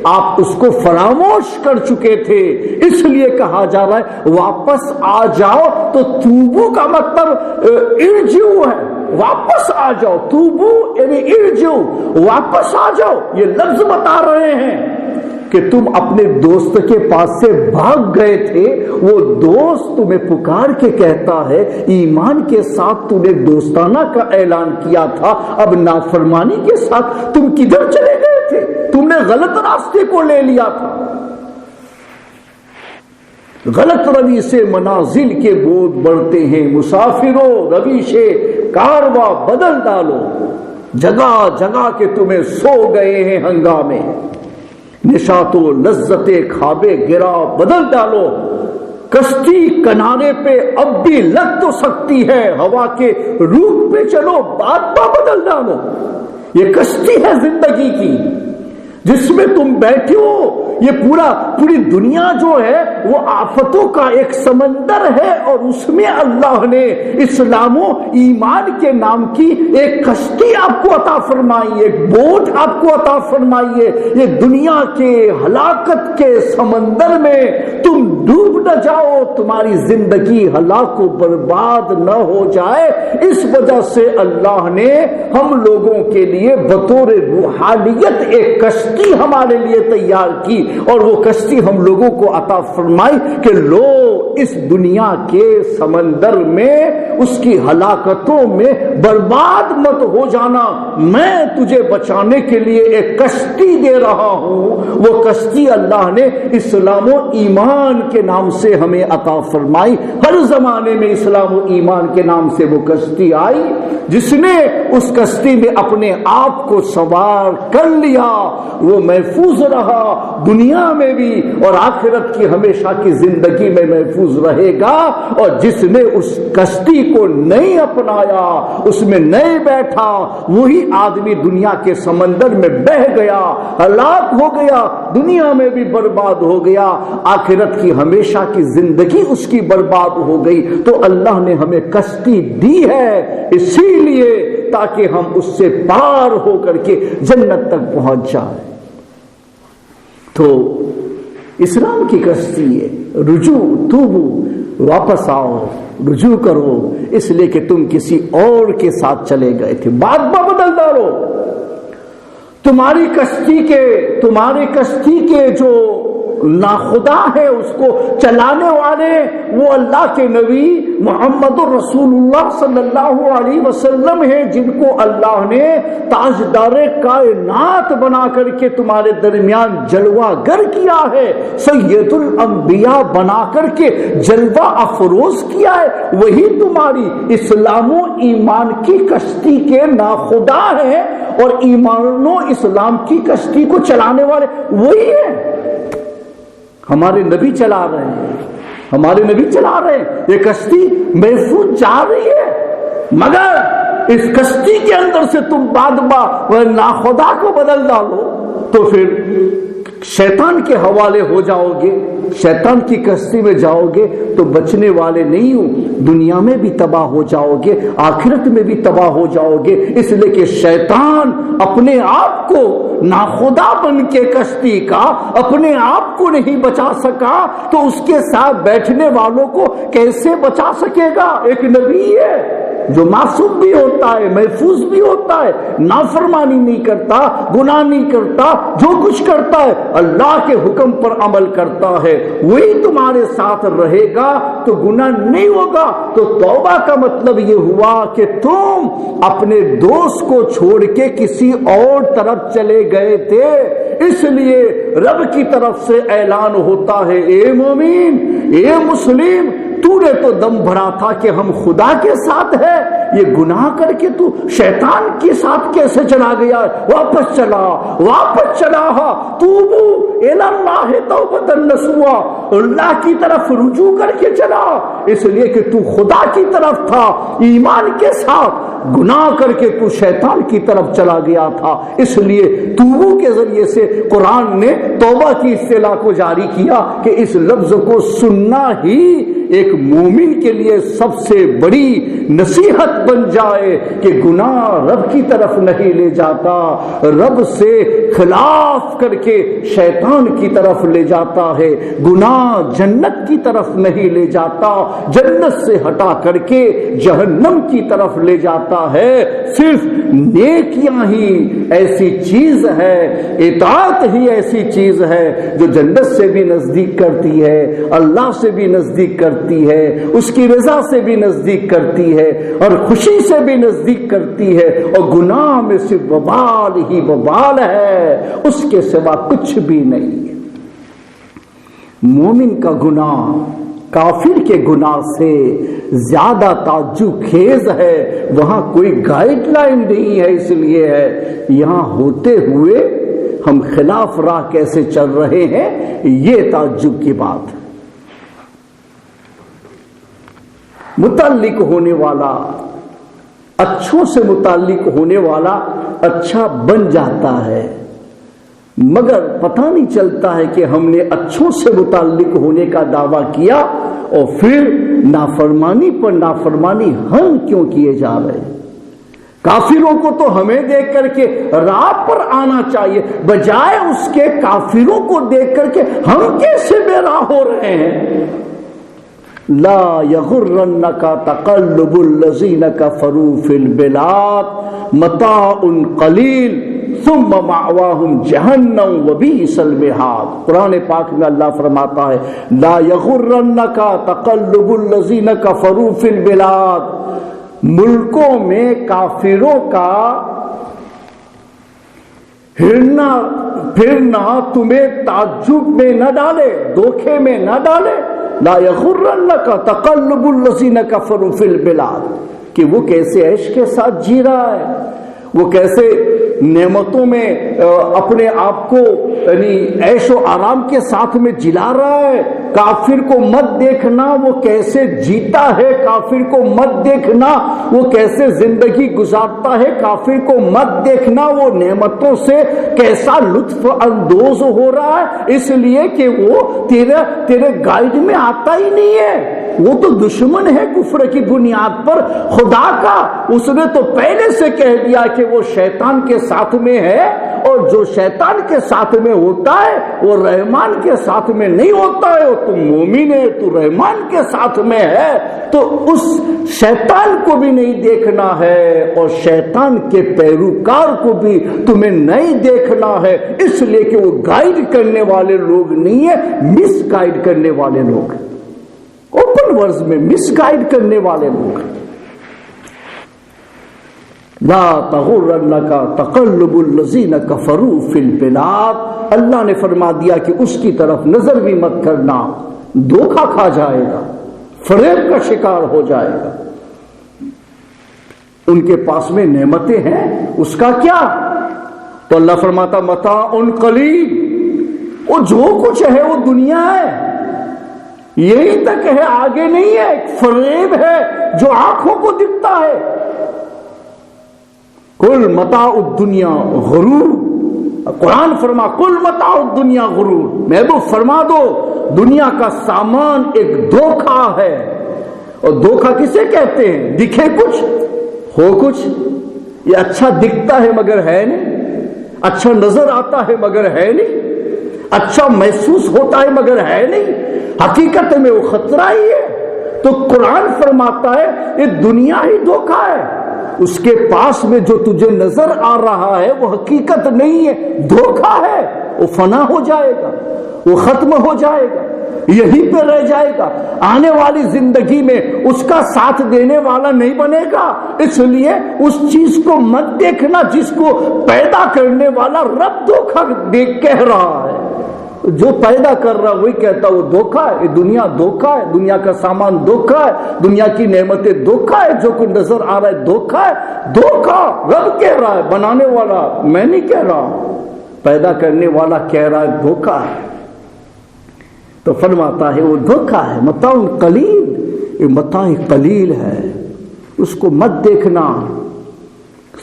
آپ اس کو فراموش کر چکے تھے، اس لیے کہا جا رہا ہے واپس آ جاؤ۔ تو توبو کا مطلب ارجعو ہے، واپس آ جاؤ۔ توبو یعنی ارجعو، واپس آ جاؤ۔ یہ لفظ بتا رہے ہیں کہ تم اپنے دوست کے پاس سے بھاگ گئے تھے، وہ دوست تمہیں پکار کے کہتا ہے ایمان کے ساتھ تم نے دوستانہ کا اعلان کیا تھا، اب نافرمانی کے ساتھ تم کدھر چلے گئے تھے؟ تم نے غلط راستے کو لے لیا تھا۔ غلط روی سے منازل کے بود بڑھتے ہیں، مسافروں روی سے کارواں بدل ڈالو، جگہ جگہ کے تمہیں سو گئے ہیں ہنگامے، نشاط و لذت خواب گرا بدل ڈالو۔ کشتی کنارے پہ اب بھی لگ تو سکتی ہے، ہوا کے روح پہ چلو، بات بدل ڈالو۔ یہ کشتی ہے زندگی کی جس میں تم بیٹھے ہو، یہ پوری دنیا جو ہے وہ آفتوں کا ایک سمندر ہے، اور اس میں اللہ نے اسلام و ایمان کے نام کی ایک کشتی آپ کو عطا فرمائی، ایک بوٹ آپ کو عطا فرمائی ہے۔ یہ دنیا کے ہلاکت کے سمندر میں تم ڈوب نہ جاؤ، تمہاری زندگی ہلاک و برباد نہ ہو جائے، اس وجہ سے اللہ نے ہم لوگوں کے لیے بطور روحانیت ایک کشتی ہمارے لیے تیار کی، اور وہ کشتی ہم لوگوں کو عطا فرمائی کہ لو اس دنیا کے سمندر میں، اس کی ہلاکتوں میں برباد مت ہو جانا، میں تجھے بچانے کے لیے ایک کشتی دے رہا ہوں۔ وہ کشتی اللہ نے اسلام و ایمان کے نام سے ہمیں عطا فرمائی۔ ہر زمانے میں اسلام و ایمان کے نام سے وہ کشتی آئی، جس نے اس کشتی میں اپنے آپ کو سوار کر لیا وہ محفوظ رہا، دنیا میں بھی اور آخرت کی ہمیشہ کی زندگی میں محفوظ رہے گا۔ اور جس نے اس کشتی کو نہیں اپنایا، اس میں نہیں بیٹھا، وہی آدمی دنیا کے سمندر میں بہہ گیا، ہلاک ہو گیا، دنیا میں بھی برباد ہو گیا، آخرت کی ہمیشہ کی زندگی اس کی برباد ہو گئی۔ تو اللہ نے ہمیں کشتی دی ہے اسی لیے تاکہ ہم اس سے پار ہو کر کے جنت تک پہنچ جائیں۔ تو اسلام کی کشتی ہے، رجوع، توبو، واپس آؤ، رجوع کرو، اس لیے کہ تم کسی اور کے ساتھ چلے گئے تھے، بات بدل ڈالو۔ تمہاری کشتی کے جو ناخدا ہے اس کو چلانے والے وہ اللہ کے نبی محمد رسول اللہ صلی اللہ علیہ وسلم ہیں، جن کو اللہ نے تاجدار کائنات بنا کر کے تمہارے درمیان جلوہ گر کیا ہے، سید الانبیاء بنا کر کے جلوہ افروز کیا ہے۔ وہی تمہاری اسلام و ایمان کی کشتی کے ناخدا ہیں، اور ایمان و اسلام کی کشتی کو چلانے والے وہی ہیں۔ ہمارے نبی چلا رہے ہیں، یہ کشتی محفوظ جا رہی ہے، مگر اس کشتی کے اندر سے تم ناخدا کو بدل ڈالو تو پھر شیطان کے حوالے ہو جاؤ گے، شیطان کی کشتی میں جاؤ گے تو بچنے والے نہیں ہو، دنیا میں بھی تباہ ہو جاؤ گے، آخرت میں بھی تباہ ہو جاؤ گے، اس لیے کہ شیطان اپنے آپ کو ناخدا بن کے کشتی کا اپنے آپ کو نہیں بچا سکا تو اس کے ساتھ بیٹھنے والوں کو کیسے بچا سکے گا؟ ایک نبی ہے جو معصوم بھی ہوتا ہے، محفوظ بھی ہوتا ہے، نافرمانی نہیں کرتا، گناہ نہیں کرتا، جو کچھ کرتا ہے اللہ کے حکم پر عمل کرتا ہے، وہی تمہارے ساتھ رہے گا تو گناہ نہیں ہوگا۔ تو توبہ کا مطلب یہ ہوا کہ تم اپنے دوست کو چھوڑ کے کسی اور طرف چلے گئے تھے، اس لیے رب کی طرف سے اعلان ہوتا ہے، اے مومن، اے مسلم، تو نے تو دم بھرا تھا کہ ہم خدا کے ساتھ ہے، یہ گناہ کر کے تو شیطان کے ساتھ کیسے چلا گیا؟ واپس چلا، توبو الی اللہ توبۃ نصوحا، اللہ کی طرف رجوع کر کے چلا، اس لیے کہ تو خدا کی طرف تھا ایمان کے ساتھ، گناہ کر کے تو شیطان کی طرف چلا گیا تھا، اس لیے توبو کے ذریعے سے قرآن نے توبہ کی اصطلاح کو جاری کیا کہ اس لفظ کو سننا ہی ایک مومن کے لیے سب سے بڑی نصیحت بن جائے کہ گناہ رب کی طرف نہیں لے جاتا، رب سے خلاف کر کے شیطان کی طرف لے جاتا ہے، گناہ جنت کی طرف نہیں لے جاتا، جنت سے ہٹا کر کے جہنم کی طرف لے جاتا ہے۔ صرف نیکیاں ہی ایسی چیز ہے، اطاعت ہی ایسی چیز ہے جو جنت سے بھی نزدیک کرتی ہے، اللہ سے بھی نزدیک کرتی ہے، اس کی رضا سے بھی نزدیک کرتی ہے، اور خوشی سے بھی نزدیک کرتی ہے، اور گناہ میں صرف وبال ہی وبال ہے، اس کے سوا کچھ بھی نہیں ہے۔ مومن کا گناہ کافر کے گناہ سے زیادہ تعجب خیز ہے، وہاں کوئی گائیڈ لائن نہیں ہے، اس لیے ہے یہاں ہوتے ہوئے ہم خلاف راہ کیسے چل رہے ہیں، یہ تعجب کی بات ہے۔ متعلق ہونے والا، اچھوں سے متعلق ہونے والا اچھا بن جاتا ہے، مگر پتہ نہیں چلتا ہے کہ ہم نے اچھوں سے متعلق ہونے کا دعویٰ کیا اور پھر نافرمانی پر نافرمانی ہم کیوں کیے جا رہے ہیں۔ کافروں کو تو ہمیں دیکھ کر کے راہ پر آنا چاہیے، بجائے اس کے کافروں کو دیکھ کر کے ہم کیسے بے راہ ہو رہے ہیں۔ لا یغرنک تقلب الذین کفروا فی البلاد متاع قلیل ثم مأواہم جہنم وبئس المہاد۔ قرآن پاک میں اللہ فرماتا ہے لا یغرنک تقلب الذین کفروا فی البلاد، ملکوں میں کافروں کا ہرنا پھرنا تمہیں تعجب میں نہ ڈالے، دھوکے میں نہ ڈالے۔ لا یغرنک تقلب الذین کفروا فی البلاد، کہ وہ کیسے عیش کے ساتھ جی رہا ہے، وہ کیسے نعمتوں میں اپنے آپ کو یعنی عیش و آرام کے ساتھ میں جلا رہا ہے۔ کافر کو مت دیکھنا وہ کیسے جیتا ہے، کافر کو مت دیکھنا وہ کیسے زندگی گزارتا ہے، کافر کو مت دیکھنا وہ نعمتوں سے کیسا لطف اندوز ہو رہا ہے، اس لیے کہ وہ تیرے گائیڈ میں آتا ہی نہیں ہے۔ وہ تو دشمن ہے کفر کی بنیاد پر خدا کا، اس نے تو پہلے سے کہہ دیا کہ وہ شیطان کے ساتھ میں ہے، اور جو شیطان کے ساتھ میں ہوتا ہے وہ رحمان کے ساتھ میں نہیں ہوتا ہے۔ تو مومن ہے تو رحمان کے ساتھ میں ہے، تو اس شیطان کو بھی نہیں دیکھنا ہے اور شیطان کے پیروکار کو بھی تمہیں نہیں دیکھنا ہے، اس لیے کہ وہ گائیڈ کرنے والے لوگ نہیں ہیں، مس گائیڈ کرنے والے لوگ، اوپن ورز میں مس گائیڈ کرنے والے لوگ۔ لا تغرنک تقلب الذین کفروا فی البلاد، اللہ نے فرما دیا کہ اس کی طرف نظر بھی مت کرنا، دھوکہ کھا جائے گا، فریب کا شکار ہو جائے گا۔ ان کے پاس میں نعمتیں ہیں، اس کا کیا؟ تو اللہ فرماتا متاع قلیل، وہ جو کچھ ہے وہ دنیا ہے، یہی تک ہے، آگے نہیں ہے، ایک فریب ہے جو آنکھوں کو دکھتا ہے۔ کل متاع الدنیا غرور، قرآن فرما کل متاع الدنیا غرور، محبوب فرما دو دنیا کا سامان ایک دھوکہ ہے۔ اور دھوکہ کسے کہتے ہیں؟ دکھے کچھ ہو کچھ، یہ اچھا دکھتا ہے مگر ہے نہیں، اچھا نظر آتا ہے مگر ہے نہیں، اچھا محسوس ہوتا ہے مگر ہے نہیں، حقیقت میں وہ خطرہ ہی ہے۔ تو قرآن فرماتا ہے یہ دنیا ہی دھوکہ ہے، اس کے پاس میں جو تجھے نظر آ رہا ہے وہ حقیقت نہیں ہے، دھوکہ ہے، وہ فنا ہو جائے گا، وہ ختم ہو جائے گا، یہیں پہ رہ جائے گا، آنے والی زندگی میں اس کا ساتھ دینے والا نہیں بنے گا۔ اس لیے اس چیز کو مت دیکھنا جس کو پیدا کرنے والا رب دھوکہ کہہ رہا ہے، جو پیدا کر رہا وہی کہتا وہ دھوکہ ہے، یہ دنیا دھوکہ ہے، دنیا کا سامان دھوکہ ہے، دنیا کی نعمتیں دھوکہ ہے، جو کچھ نظر آ رہا ہے دھوکہ ہے، دھوکہ رب کہہ رہا ہے، بنانے والا میں نہیں کہہ رہا ہوں، پیدا کرنے والا کہہ رہا ہے دھوکہ ہے۔ تو فرماتا ہے وہ دھوکہ ہے، متاع قلیل، یہ متاع قلیل ہے، اس کو مت دیکھنا۔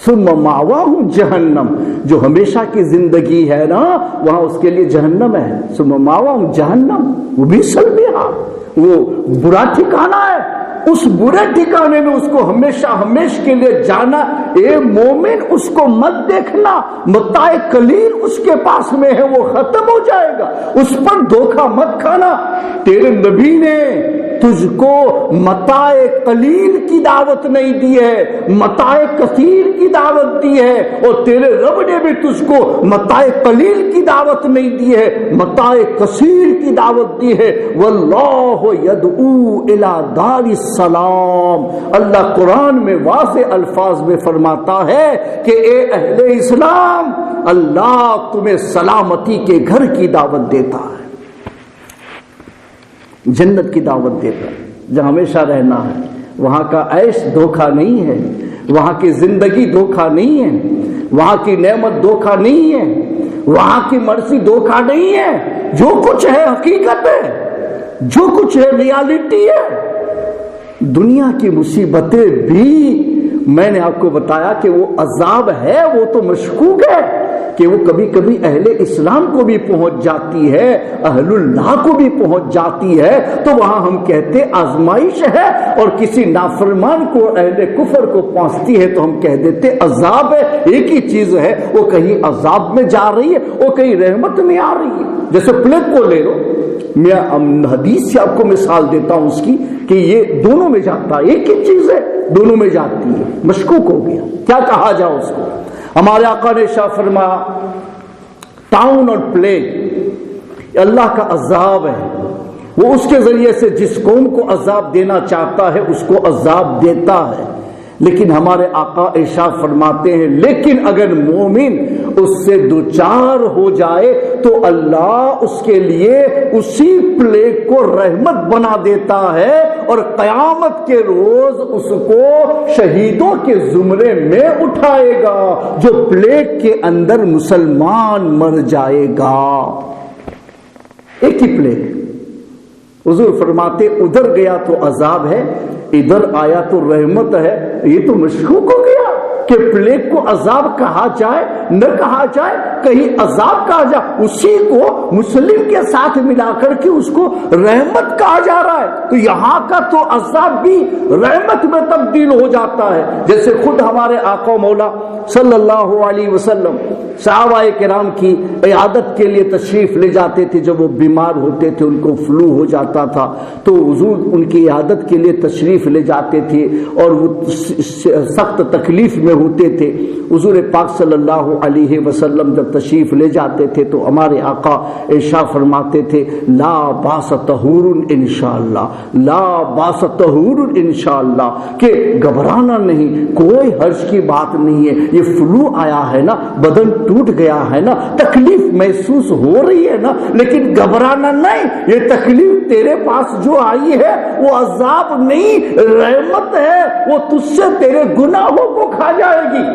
ثم مأواہم جہنم، جو ہمیشہ کی زندگی ہے نا وہاں اس کے لیے جہنم ہے۔ ثم مأواہم جہنم وبئس المہاد، وہ برا ٹھکانہ ہے، اس برے ٹھکانے میں اس کو ہمیشہ ہمیشہ کے لیے جانا۔ اے مومن اس کو مت دیکھنا، متاع قلیل اس کے پاس میں ہے، وہ ختم ہو جائے گا، اس پر دھوکہ مت کھانا۔ تیرے نبی نے تجھ کو متاع قلیل کی دعوت نہیں دی ہے، متاع کثیر کی دعوت دی ہے، اور تیرے رب نے بھی تجھ کو متاع قلیل کی دعوت نہیں دی ہے، متاع کثیر کی دعوت دی ہے۔ واللہ یدعو الی دار السلام، اللہ قرآن میں واضح الفاظ میں فرماتا ہے کہ اے اہل اسلام، اللہ تمہیں سلامتی کے گھر کی دعوت دیتا ہے، جنت کی دعوت دیتا ہے جہاں ہمیشہ رہنا ہے، وہاں کا عیش دھوکہ نہیں ہے، وہاں کی زندگی دھوکہ نہیں ہے، وہاں کی نعمت دھوکہ نہیں ہے، وہاں کی مرضی دھوکہ نہیں ہے، جو کچھ ہے حقیقت ہے، جو کچھ ہے ریالٹی ہے۔ دنیا کی مصیبتیں بھی میں نے آپ کو بتایا کہ وہ عذاب ہے، وہ تو مشکوک ہے کہ وہ کبھی کبھی اہل اسلام کو بھی پہنچ جاتی ہے، اہل اللہ کو بھی پہنچ جاتی ہے، تو وہاں ہم کہتے آزمائش ہے، اور کسی نافرمان کو اہل کفر کو پہنچتی ہے تو ہم کہہ دیتے عذاب ہے۔ ایک ہی چیز ہے، وہ کہیں عذاب میں جا رہی ہے، وہ کہیں رحمت میں آ رہی ہے۔ جیسے پلیگ کو لے لو، میں حدیث سے آپ کو مثال دیتا ہوں اس کی کہ یہ دونوں میں جاتا ہے، ایک ہی چیز ہے دونوں میں جاتی ہے، مشکوک ہو گیا، کیا کہا جائے اس کو؟ ہمارے آقا نے ارشاد فرمایا ٹاؤن اور پلیگ اللہ کا عذاب ہے، وہ اس کے ذریعے سے جس قوم کو عذاب دینا چاہتا ہے اس کو عذاب دیتا ہے، لیکن ہمارے آقا ارشاد فرماتے ہیں لیکن اگر مومن اس سے دوچار ہو جائے تو اللہ اس کے لیے اسی پلیگ کو رحمت بنا دیتا ہے، اور قیامت کے روز اس کو شہیدوں کے زمرے میں اٹھائے گا جو پلیگ کے اندر مسلمان مر جائے گا۔ ایک ہی پلیگ، حضور فرماتے ادھر گیا تو عذاب ہے، ادھر آیا تو رحمت ہے۔ یہ تو مشکوک ہو گیا کہ پلیگ کو عذاب کہا جائے نہ کہا جائے، کہیں عذاب کہا جائے، اسی کو مسلم کے ساتھ ملا کر کے اس کو رحمت کہا جا رہا ہے، تو یہاں کا تو عذاب بھی رحمت میں تبدیل ہو جاتا ہے۔ جیسے خود ہمارے آقا مولا صلی اللہ علیہ وسلم صحابہ کرام کی عیادت کے لیے تشریف لے جاتے تھے، جب وہ بیمار ہوتے تھے، ان کو فلو ہو جاتا تھا تو حضور ان کی عیادت کے لیے تشریف لے جاتے تھے، اور وہ سخت تکلیف میں ہوتے تھے۔ حضور پاک صلی اللہ علیہ وسلم جب تشریف لے جاتے تھے تو ہمارے آقا ارشاد فرماتے تھے لا باس طہور انشاءاللہ، لا باس طہور انشاءاللہ، کہ گھبرانا نہیں، کوئی حرج کی بات نہیں ہے، یہ فلو آیا ہے نا، بدن ٹوٹ گیا ہے نا، تکلیف محسوس ہو رہی ہے نا، لیکن گھبرانا نہیں، یہ تکلیف تیرے پاس جو آئی ہے وہ عذاب نہیں، رحمت ہے، وہ تجھ سے تیرے گناہوں کو کھا جائے گی۔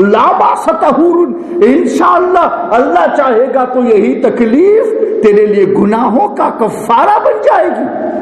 لا باس طہور انشاءاللہ، اللہ چاہے گا تو یہی تکلیف تیرے لیے گناہوں کا کفارہ بن جائے گی۔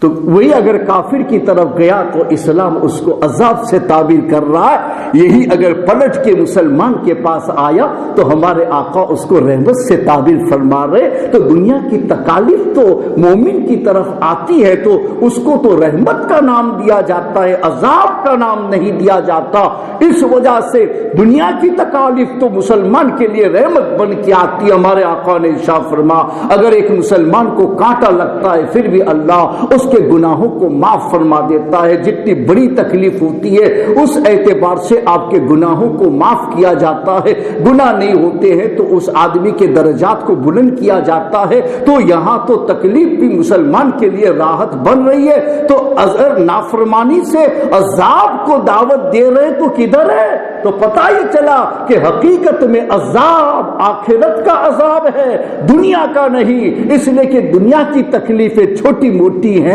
تو وہی اگر کافر کی طرف گیا تو اسلام اس کو عذاب سے تعبیر کر رہا ہے، یہی اگر پلٹ کے مسلمان کے پاس آیا تو ہمارے آقا اس کو رحمت سے تعبیر فرما رہے۔ تو دنیا کی تکالیف تو مومن کی طرف آتی ہے تو اس کو تو رحمت کا نام دیا جاتا ہے، عذاب کا نام نہیں دیا جاتا۔ اس وجہ سے دنیا کی تکالیف تو مسلمان کے لیے رحمت بن کے آتی ہے۔ ہمارے آقا نے ارشاد فرما اگر ایک مسلمان کو کانٹا لگتا ہے پھر بھی اللہ اس کے گناہوں کو معاف فرما دیتا ہے، جتنی بڑی تکلیف ہوتی ہے اس اعتبار سے آپ کے گناہوں کو معاف کیا جاتا ہے، گناہ نہیں ہوتے ہیں تو اس آدمی کے درجات کو بلند کیا جاتا ہے۔ تو یہاں تو تکلیف بھی مسلمان کے لیے راحت بن رہی ہے، تو اگر نافرمانی سے عذاب کو دعوت دے رہے تو کدھر ہے؟ تو پتہ ہی چلا کہ حقیقت میں عذاب آخرت کا عذاب ہے، دنیا کا نہیں، اس لیے کہ دنیا کی تکلیفیں چھوٹی موٹی ہیں،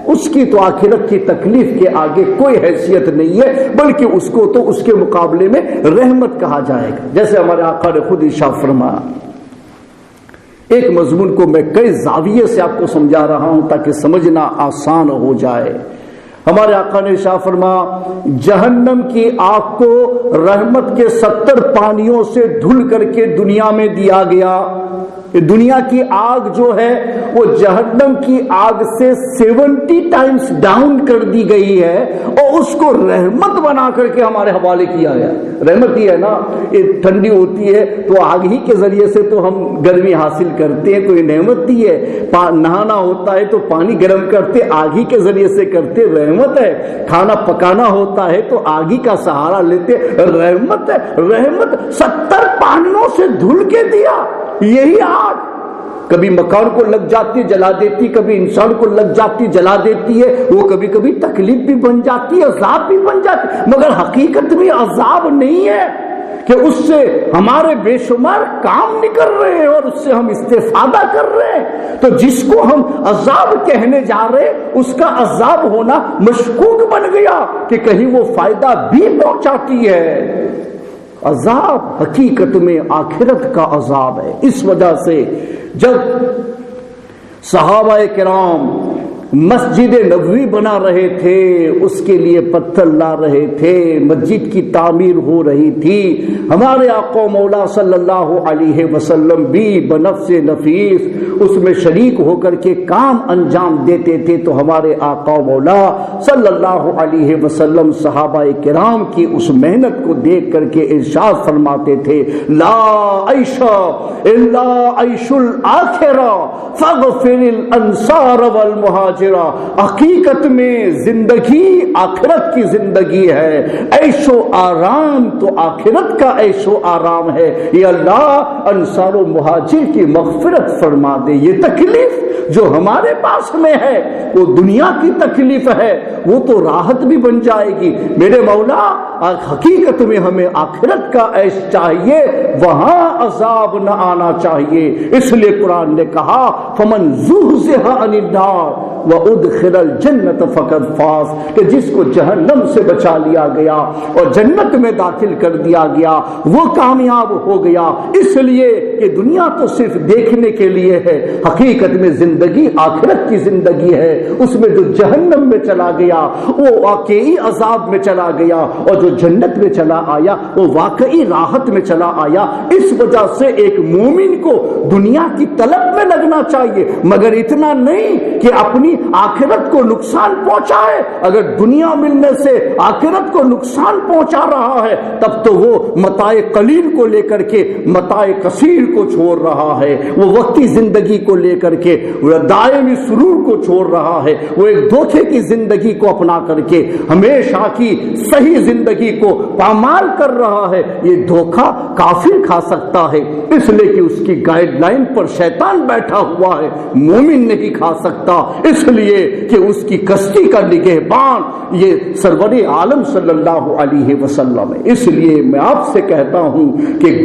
اس کی تو آخرت کی تکلیف کے آگے کوئی حیثیت نہیں ہے، بلکہ اس کو تو اس کے مقابلے میں رحمت کہا جائے گا۔ جیسے ہمارے آقا نے خود ارشاد فرمایا، ایک مضمون کو میں کئی زاویے سے آپ کو سمجھا رہا ہوں تاکہ سمجھنا آسان ہو جائے۔ ہمارے آقا نے ارشاد فرمایا جہنم کی آگ کو رحمت کے 70 پانیوں سے دھل کر کے دنیا میں دیا گیا۔ دنیا کی آگ جو ہے وہ جہنم کی آگ سے 70 ٹائمز ڈاؤن کر دی گئی ہے، اور اس کو رحمت بنا کر کے ہمارے حوالے کیا گیا۔ رحمت ہی ہے نا، یہ ٹھنڈی ہوتی ہے تو آگ ہی کے ذریعے سے تو ہم گرمی حاصل کرتے ہیں، تو یہ نعمت ہی ہے۔ نہانا ہوتا ہے تو پانی گرم کرتے آگ ہی کے ذریعے سے کرتے، رحمت ہے۔ کھانا پکانا ہوتا ہے تو آگ ہی کا سہارا لیتے، رحمت ہے۔ رحمت 70 پانیوں سے دھل کے دیا۔ یہی آگ کبھی مکان کو لگ جاتی جلا دیتی، کبھی انسان کو لگ جاتی جلا دیتی ہے، وہ کبھی کبھی تکلیف بھی بن جاتی ہے، عذاب بھی بن جاتی ہے، مگر حقیقت میں عذاب نہیں ہے کہ اس سے ہمارے بے شمار کام نکل رہے ہیں اور اس سے ہم استفادہ کر رہے ہیں۔ تو جس کو ہم عذاب کہنے جا رہے اس کا عذاب ہونا مشکوک بن گیا کہ کہیں وہ فائدہ بھی پہنچاتی ہے۔ عذاب حقیقت میں آخرت کا عذاب ہے۔ اس وجہ سے جب صحابہ کرام مسجد نبوی بنا رہے تھے، اس کے لیے پتھر لا رہے تھے، مسجد کی تعمیر ہو رہی تھی، ہمارے آقا مولا صلی اللہ علیہ وسلم بھی بنفس نفیس اس میں شریک ہو کر کے کام انجام دیتے تھے، تو ہمارے آقا مولا صلی اللہ علیہ وسلم صحابہ کرام کی اس محنت کو دیکھ کر کے ارشاد فرماتے تھے، لا عیش الا عیش الآخرہ فاغفر الانصار والمہاجرہ، حقیقت میں زندگی آخرت کی زندگی ہے، عیش و آرام تو آخرت کا عیش و آرام ہے، یہ اللہ انصار و مہاجر کی مغفرت فرما دے۔ یہ تکلیف جو ہمارے پاس میں ہے وہ دنیا کی تکلیف ہے، وہ تو راحت بھی بن جائے گی۔ میرے مولا حقیقت میں ہمیں آخرت کا عیش چاہیے، وہاں عذاب نہ آنا چاہیے، اس لیے قرآن نے کہا فمن زحزح عن النار وادخل الجنت فقد فاز، کہ جس کو جہنم سے بچا لیا گیا اور جنت میں داخل کر دیا گیا وہ کامیاب ہو گیا۔ اس لیے کہ دنیا تو صرف دیکھنے کے لیے ہے، حقیقت میں زندگی آخرت کی زندگی ہے، اس میں جو جہنم میں چلا گیا وہ واقعی عذاب میں چلا گیا، اور جو جنت میں چلا آیا وہ واقعی راحت میں چلا آیا۔ اس وجہ سے ایک مومن کو دنیا کی طلب میں لگنا چاہیے، مگر اتنا نہیں کہ اپنی آخرت کو نقصان پہنچائے۔ اگر دنیا ملنے سے آخرت کو نقصان پہنچا رہا ہے تب تو وہ متاع قلیل کو لے کر کے متاع کثیر کو چھوڑ رہا ہے، وہ وقتی زندگی کو لے کر کے دائمی سرور کو چھوڑ رہا ہے، وہ ایک دھوکے کی زندگی کو اپنا کر کے ہمیشہ کی صحیح زندگی کو پامال کر رہا ہے۔ یہ دھوکہ کافر کھا سکتا ہے، اس لیے کہ اس کی گائیڈ لائن پر شیطان بیٹھا ہوا ہے، مومن نہیں کھا سکتا، اس لیے کہ اس کی کشتی کا نگہبان یہ سرور عالم صلی اللہ علیہ وسلم ہے۔ اس لیے میں آپ سے کہتا ہوں کہ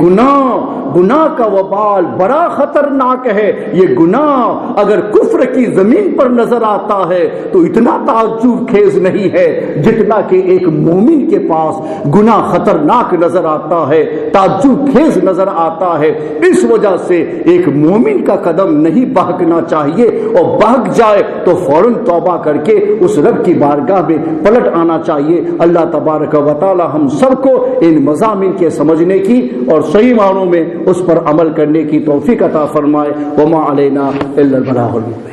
گناہ کا وبال بڑا خطرناک ہے۔ یہ گناہ اگر کفر کی زمین پر نظر آتا ہے تو اتنا تعجب خیز نہیں ہے جتنا کہ ایک مومن کے پاس گناہ خطرناک نظر آتا ہے، تعجب خیز نظر آتا ہے۔ اس وجہ سے ایک مومن کا قدم نہیں بہکنا چاہیے، اور بہک جائے تو فوراً توبہ کر کے اس رب کی بارگاہ میں پلٹ آنا چاہیے۔ اللہ تبارک و تعالی ہم سب کو ان مضامین کے سمجھنے کی اور صحیح معنوں میں اس پر عمل کرنے کی توفیق عطا فرمائے۔ وما علینا الا البلاغ المبین۔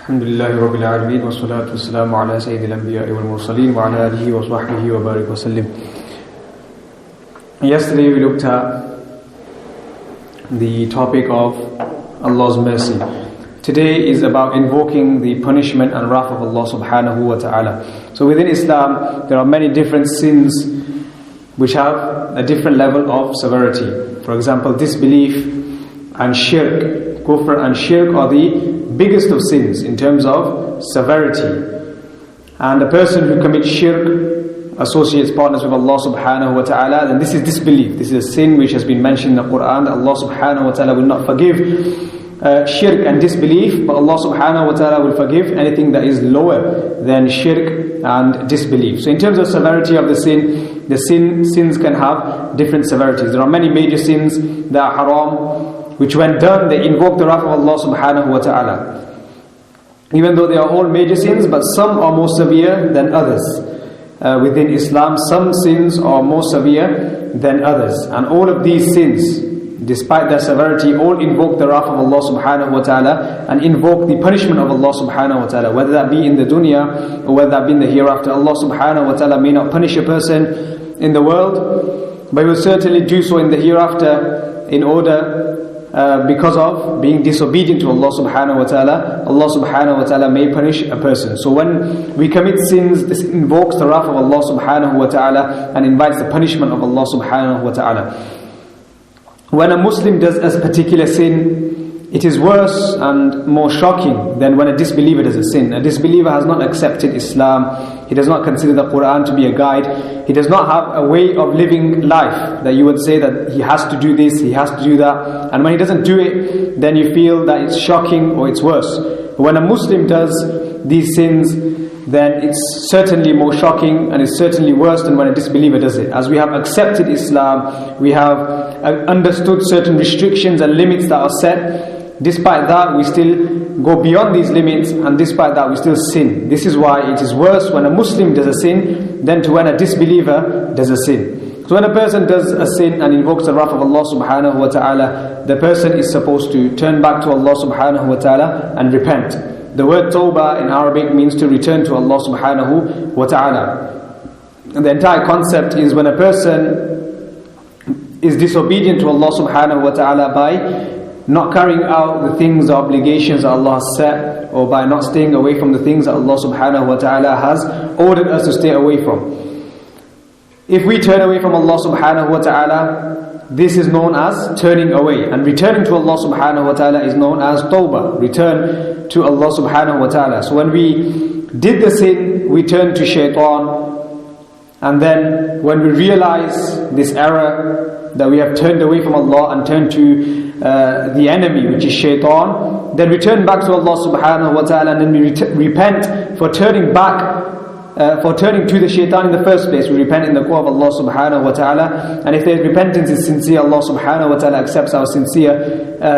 الحمد لله رب العالمين والصلاة والسلام على سيد الأنبياء والمرسلين وعلى آله وصحبه وبارك وسلم. Yesterday we looked at the topic of Allah's mercy. Today is about invoking the punishment and wrath of Allah subhanahu wa ta'ala. So within Islam there are many different sins which have a different level of severity. For example, disbelief and shirk, kufr and shirk are the biggest of sins in terms of severity. And a person who commits shirk, associates partners with Allah subhanahu wa ta'ala, then this is disbelief. This is a sin which has been mentioned in the Quran, that Allah subhanahu wa ta'ala will not forgive shirk and disbelief, but Allah subhanahu wa ta'ala will forgive anything that is lower than shirk and disbelief. So in terms of severity of the sins can have different severities. There are many major sins that are haram, which when done they invoke the wrath of Allah subhanahu wa ta'ala. Even though they are all major sins, but some are more severe than others. Within Islam, some sins are more severe than others. And all of these sins, despite their severity, all invoke the wrath of Allah subhanahu wa ta'ala and invoke the punishment of Allah subhanahu wa ta'ala, whether that be in the dunya or whether that be in the hereafter. Allah subhanahu wa ta'ala may not punish a person in the world, but He will certainly do so in the hereafter in order because of being disobedient to Allah subhanahu wa ta'ala. Allah subhanahu wa ta'ala may punish a person. So when we commit sins, this invokes the wrath of Allah subhanahu wa ta'ala and invites the punishment of Allah subhanahu wa ta'ala. When a Muslim does a particular sin, it is worse and more shocking than when a disbeliever does a sin. A disbeliever has not accepted Islam. He does not consider the Quran to be a guide. He does not have a way of living life that you would say that he has to do this, he has to do that. And when he doesn't do it, then you feel that it's shocking or it's worse. But when a Muslim does these sins, then it's certainly more shocking and it's certainly worse than when a disbeliever does it. As we have accepted Islam, we have understood certain restrictions and limits that are set. Despite that, we still go beyond these limits, and despite that, we still sin. This is why it is worse when a Muslim does a sin than to when a disbeliever does a sin. So when a person does a sin and invokes the wrath of Allah subhanahu wa ta'ala, the person is supposed to turn back to Allah subhanahu wa ta'ala and repent. The word tawbah in Arabic means to return to Allah subhanahu wa ta'ala. And the entire concept is when a person is disobedient to Allah subhanahu wa ta'ala by not carrying out the things, the obligations that Allah has set, or by not staying away from the things that Allah subhanahu wa ta'ala has ordered us to stay away from. If we turn away from Allah subhanahu wa ta'ala, this is known as turning away. And returning to Allah subhanahu wa ta'ala is known as tawbah. Return to Allah subhanahu wa ta'ala. So when we did the sin, we turned to shaitan. And then when we realize this error, that we have turned away from Allah and turned to the enemy, which is shaitan, then we turn back to Allah subhanahu wa ta'ala, and then we repent for turning back, for turning to the shaitan in the first place. We repent in the core of Allah subhanahu wa ta'ala, and if their repentance is sincere, Allah subhanahu wa ta'ala accepts our sincere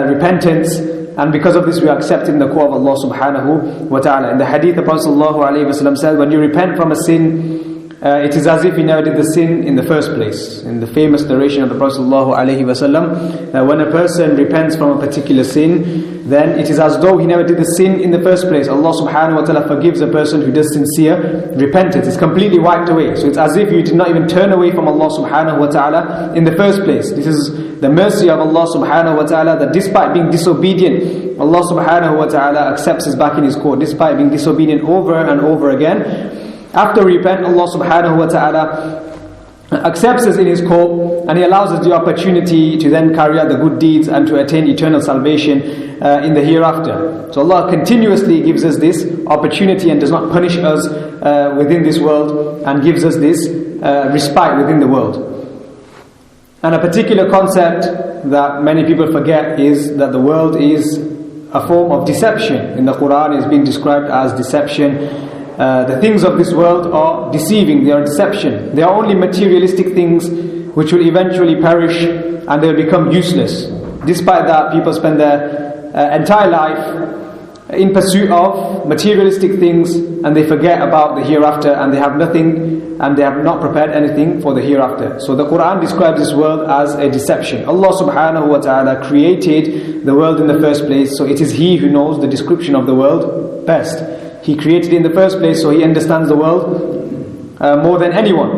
repentance, and because of this we are accepting the core of Allah subhanahu wa ta'ala. In the hadith, the Prophet sallallahu alayhi wa sallam said, when you repent from a sin, it is as if he never did the sin in the first place. In the famous narration of the Prophet ﷺ, when a person repents from a particular sin, then it is as though he never did the sin in the first place. Allah subhanahu wa ta'ala forgives a person who does sincere repentance. It's completely wiped away. So it's as if you did not even turn away from Allah subhanahu wa ta'ala in the first place. This is the mercy of Allah subhanahu wa ta'ala, that despite being disobedient, Allah subhanahu wa ta'ala accepts us back in His court. Despite being disobedient over and over again, after we repent, Allah subhanahu wa ta'ala accepts us in His court, and He allows us the opportunity to then carry out the good deeds and to attain eternal salvation in the hereafter. So Allah continuously gives us this opportunity and does not punish us within this world, and gives us this respite within the world. And a particular concept that many people forget is that the world is a form of deception. In the Quran, it's being described as deception. The things of this world are deceiving, they are deception. They are only materialistic things which will eventually perish and they will become useless. Despite that, people spend their entire life in pursuit of materialistic things, and they forget about the hereafter, and they have nothing, and they have not prepared anything for the hereafter. So the Quran describes this world as a deception. Allah subhanahu wa ta'ala created the world in the first place, so it is He who knows the description of the world best. He created it in the first place, so He understands the world more than anyone.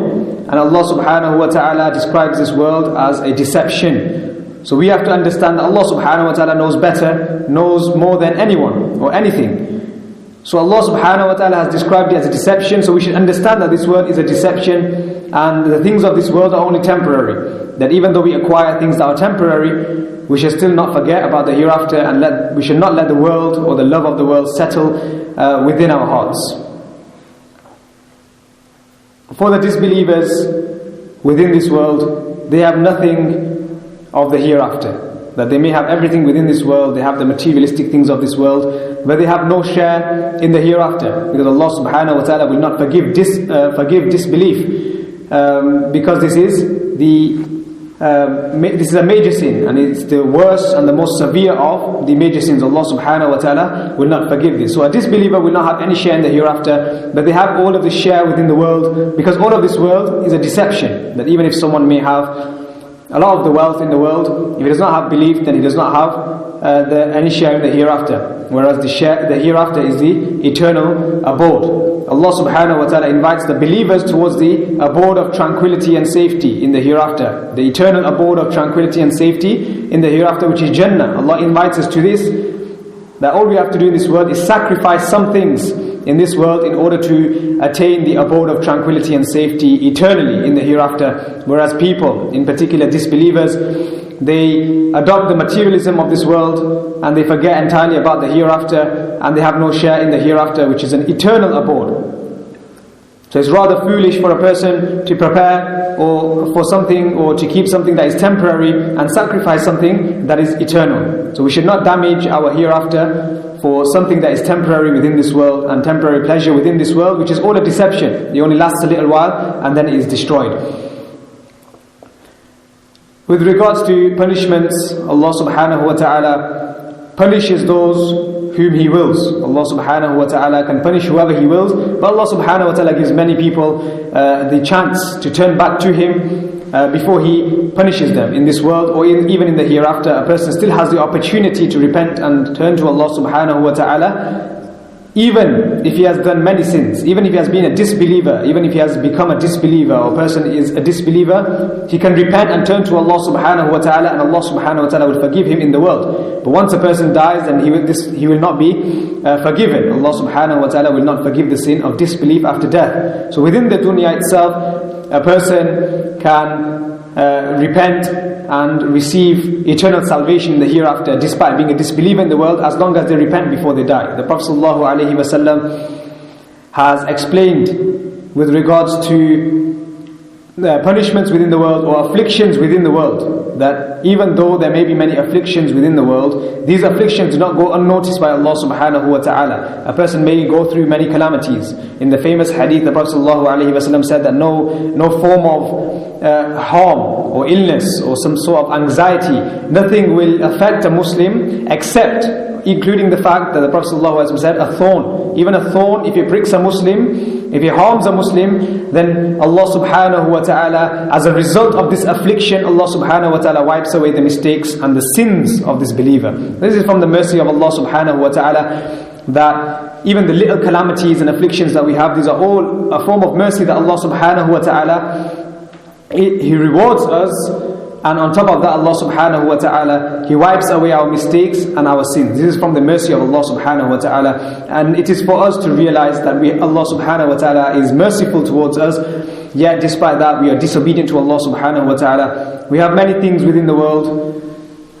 And Allah subhanahu wa ta'ala describes this world as a deception. So we have to understand that Allah subhanahu wa ta'ala knows better, knows more than anyone or anything. So Allah subhanahu wa ta'ala has described it as a deception, so we should understand that this world is a deception, and the things of this world are only temporary. That even though we acquire things that are temporary, we should still not forget about the hereafter, and we should not let the world or the love of the world settle within our hearts. For the disbelievers within this world, they have nothing of the hereafter. That they may have everything within this world, they have the materialistic things of this world, but they have no share in the hereafter, because Allah subhanahu wa ta'ala will not forgive disbelief, because this is a major sin, and it's the worst and the most severe of the major sins. Allah subhanahu wa ta'ala will not forgive this. So a disbeliever will not have any share in the hereafter, but they have all of the share within the world, because all of this world is a deception. That even if someone may have a lot of the wealth in the world, if he does not have belief, then he does not have any share in the hereafter. Whereas the hereafter is the eternal abode. Allah subhanahu wa ta'ala invites the believers towards the abode of tranquility and safety in the hereafter. The eternal abode of tranquility and safety in the hereafter, which is Jannah. Allah invites us to this, that all we have to do in this world is sacrifice some things in this world in order to attain the abode of tranquility and safety eternally in the hereafter. Whereas people, in particular disbelievers, they adopt the materialism of this world, and they forget entirely about the hereafter, and they have no share in the hereafter, which is an eternal abode. So it's rather foolish for a person to prepare or for something, or to keep something that is temporary and sacrifice something that is eternal. So we should not damage our hereafter for something that is temporary within this world and temporary pleasure within this world, which is all a deception. It only lasts a little while and then it is destroyed. With regards to punishments, Allah subhanahu wa ta'ala punishes those whom He wills. Allah subhanahu wa ta'ala can punish whoever He wills, but Allah subhanahu wa ta'ala gives many people the chance to turn back to Him before He punishes them in this world, or even in the hereafter. A person still has the opportunity to repent and turn to Allah subhanahu wa ta'ala, even if he has done many sins, even if he has been a disbeliever, even if he has become a disbeliever, or a person is a disbeliever, he can repent and turn to Allah subhanahu wa ta'ala, and Allah subhanahu wa ta'ala will forgive him in the world. But once a person dies, then he will not be forgiven. Allah subhanahu wa ta'ala will not forgive the sin of disbelief after death. So within the dunya itself, a person can repent and receive eternal salvation in the hereafter, despite being a disbeliever in the world, as long as they repent before they die. The Prophet ﷺ has explained with regards to punishments within the world or afflictions within the world, that even though there may be many afflictions within the world, these afflictions do not go unnoticed by Allah subhanahu wa ta'ala. A person may go through many calamities. In the famous hadith, the Prophet ﷺ said that no form of harm or illness or some sort of anxiety, nothing will affect a Muslim except, including the fact that the Prophet ﷺ said, a thorn. Even a thorn, if it pricks a Muslim, if it harms a Muslim, then Allah subhanahu wa ta'ala, as a result of this affliction, Allah subhanahu wa ta'ala wipes away the mistakes and the sins of this believer. This is from the mercy of Allah subhanahu wa ta'ala, that even the little calamities and afflictions that we have, these are all a form of mercy that Allah subhanahu wa ta'ala, He rewards us. And on top of that, Allah subhanahu wa ta'ala, He wipes away our mistakes and our sins. This is from the mercy of Allah subhanahu wa ta'ala. And it is for us to realize that Allah subhanahu wa ta'ala is merciful towards us, yet despite that we are disobedient to Allah subhanahu wa ta'ala. We have many things within the world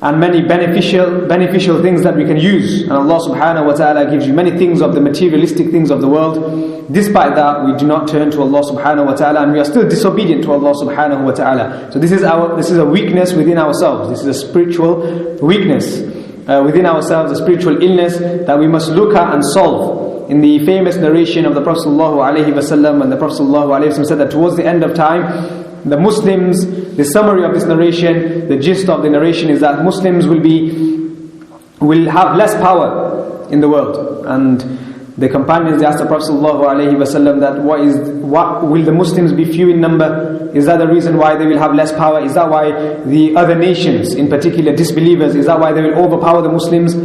and many beneficial things that we can use. And Allah subhanahu wa ta'ala gives you many things of the materialistic things of the world. Despite that, we do not turn to Allah subhanahu wa ta'ala, and we are still disobedient to Allah subhanahu wa ta'ala. So this is a weakness within ourselves. This is a spiritual weakness within ourselves, a spiritual illness that we must look at and solve. In the famous narration of the Prophet ﷺ, when the Prophet ﷺ said that towards the end of time, the Muslims, the summary of this narration, the gist of the narration is that Muslims will have less power in the world. And the companions, they asked the Prophet ﷺ that what will the Muslims be few in number? Is that the reason why they will have less power? Is that why the other nations, in particular disbelievers, is that why they will overpower the Muslims?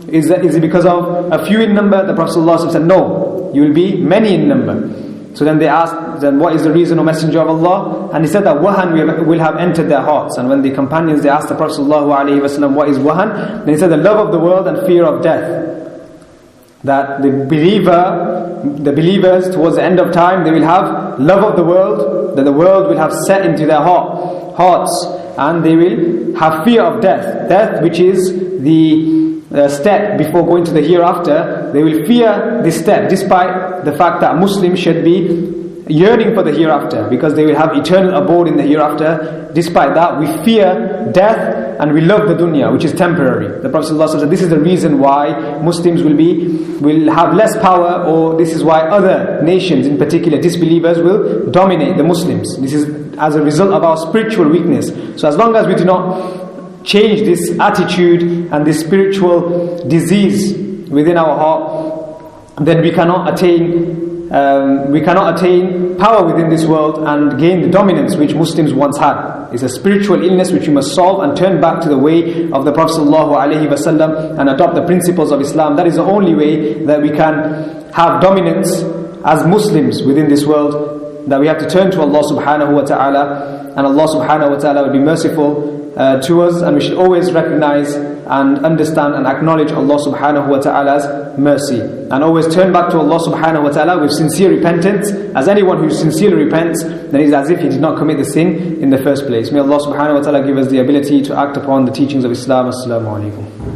Is it because of a few in number? The Prophet ﷺ said, no, you will be many in number. So then they asked, then what is the reason, O Messenger of Allah? And he said that wahan will have entered their hearts. And when the companions, they asked the Prophet ﷺ, what is wahan? Then he said, the love of the world and fear of death. That the believers towards the end of time, they will have love of the world, that the world will have set into their hearts, and they will have fear of death. Death, which is the step before going to the hereafter. They will fear this step, despite the fact that Muslims should be yearning for the hereafter, because they will have eternal abode in the hereafter. Despite that, we fear death and we love the dunya, which is temporary. The Prophet ﷺ said this is the reason why Muslims will have less power, or this is why other nations, in particular disbelievers, will dominate the Muslims. This is as a result of our spiritual weakness. So as long as we do not change this attitude and this spiritual disease within our heart, then we cannot attain power within this world and gain the dominance which Muslims once had. It's a spiritual illness which we must solve and turn back to the way of the Prophet ﷺ and adopt the principles of Islam. That is the only way that we can have dominance as Muslims within this world, that we have to turn to Allah subhanahu wa ta'ala, and Allah subhanahu wa ta'ala will be merciful to us. And we should always recognize and understand and acknowledge Allah subhanahu wa ta'ala's mercy. And always turn back to Allah subhanahu wa ta'ala with sincere repentance. As anyone who sincerely repents, then it is as if he did not commit the sin in the first place. May Allah subhanahu wa ta'ala give us the ability to act upon the teachings of Islam. Assalamu alaikum.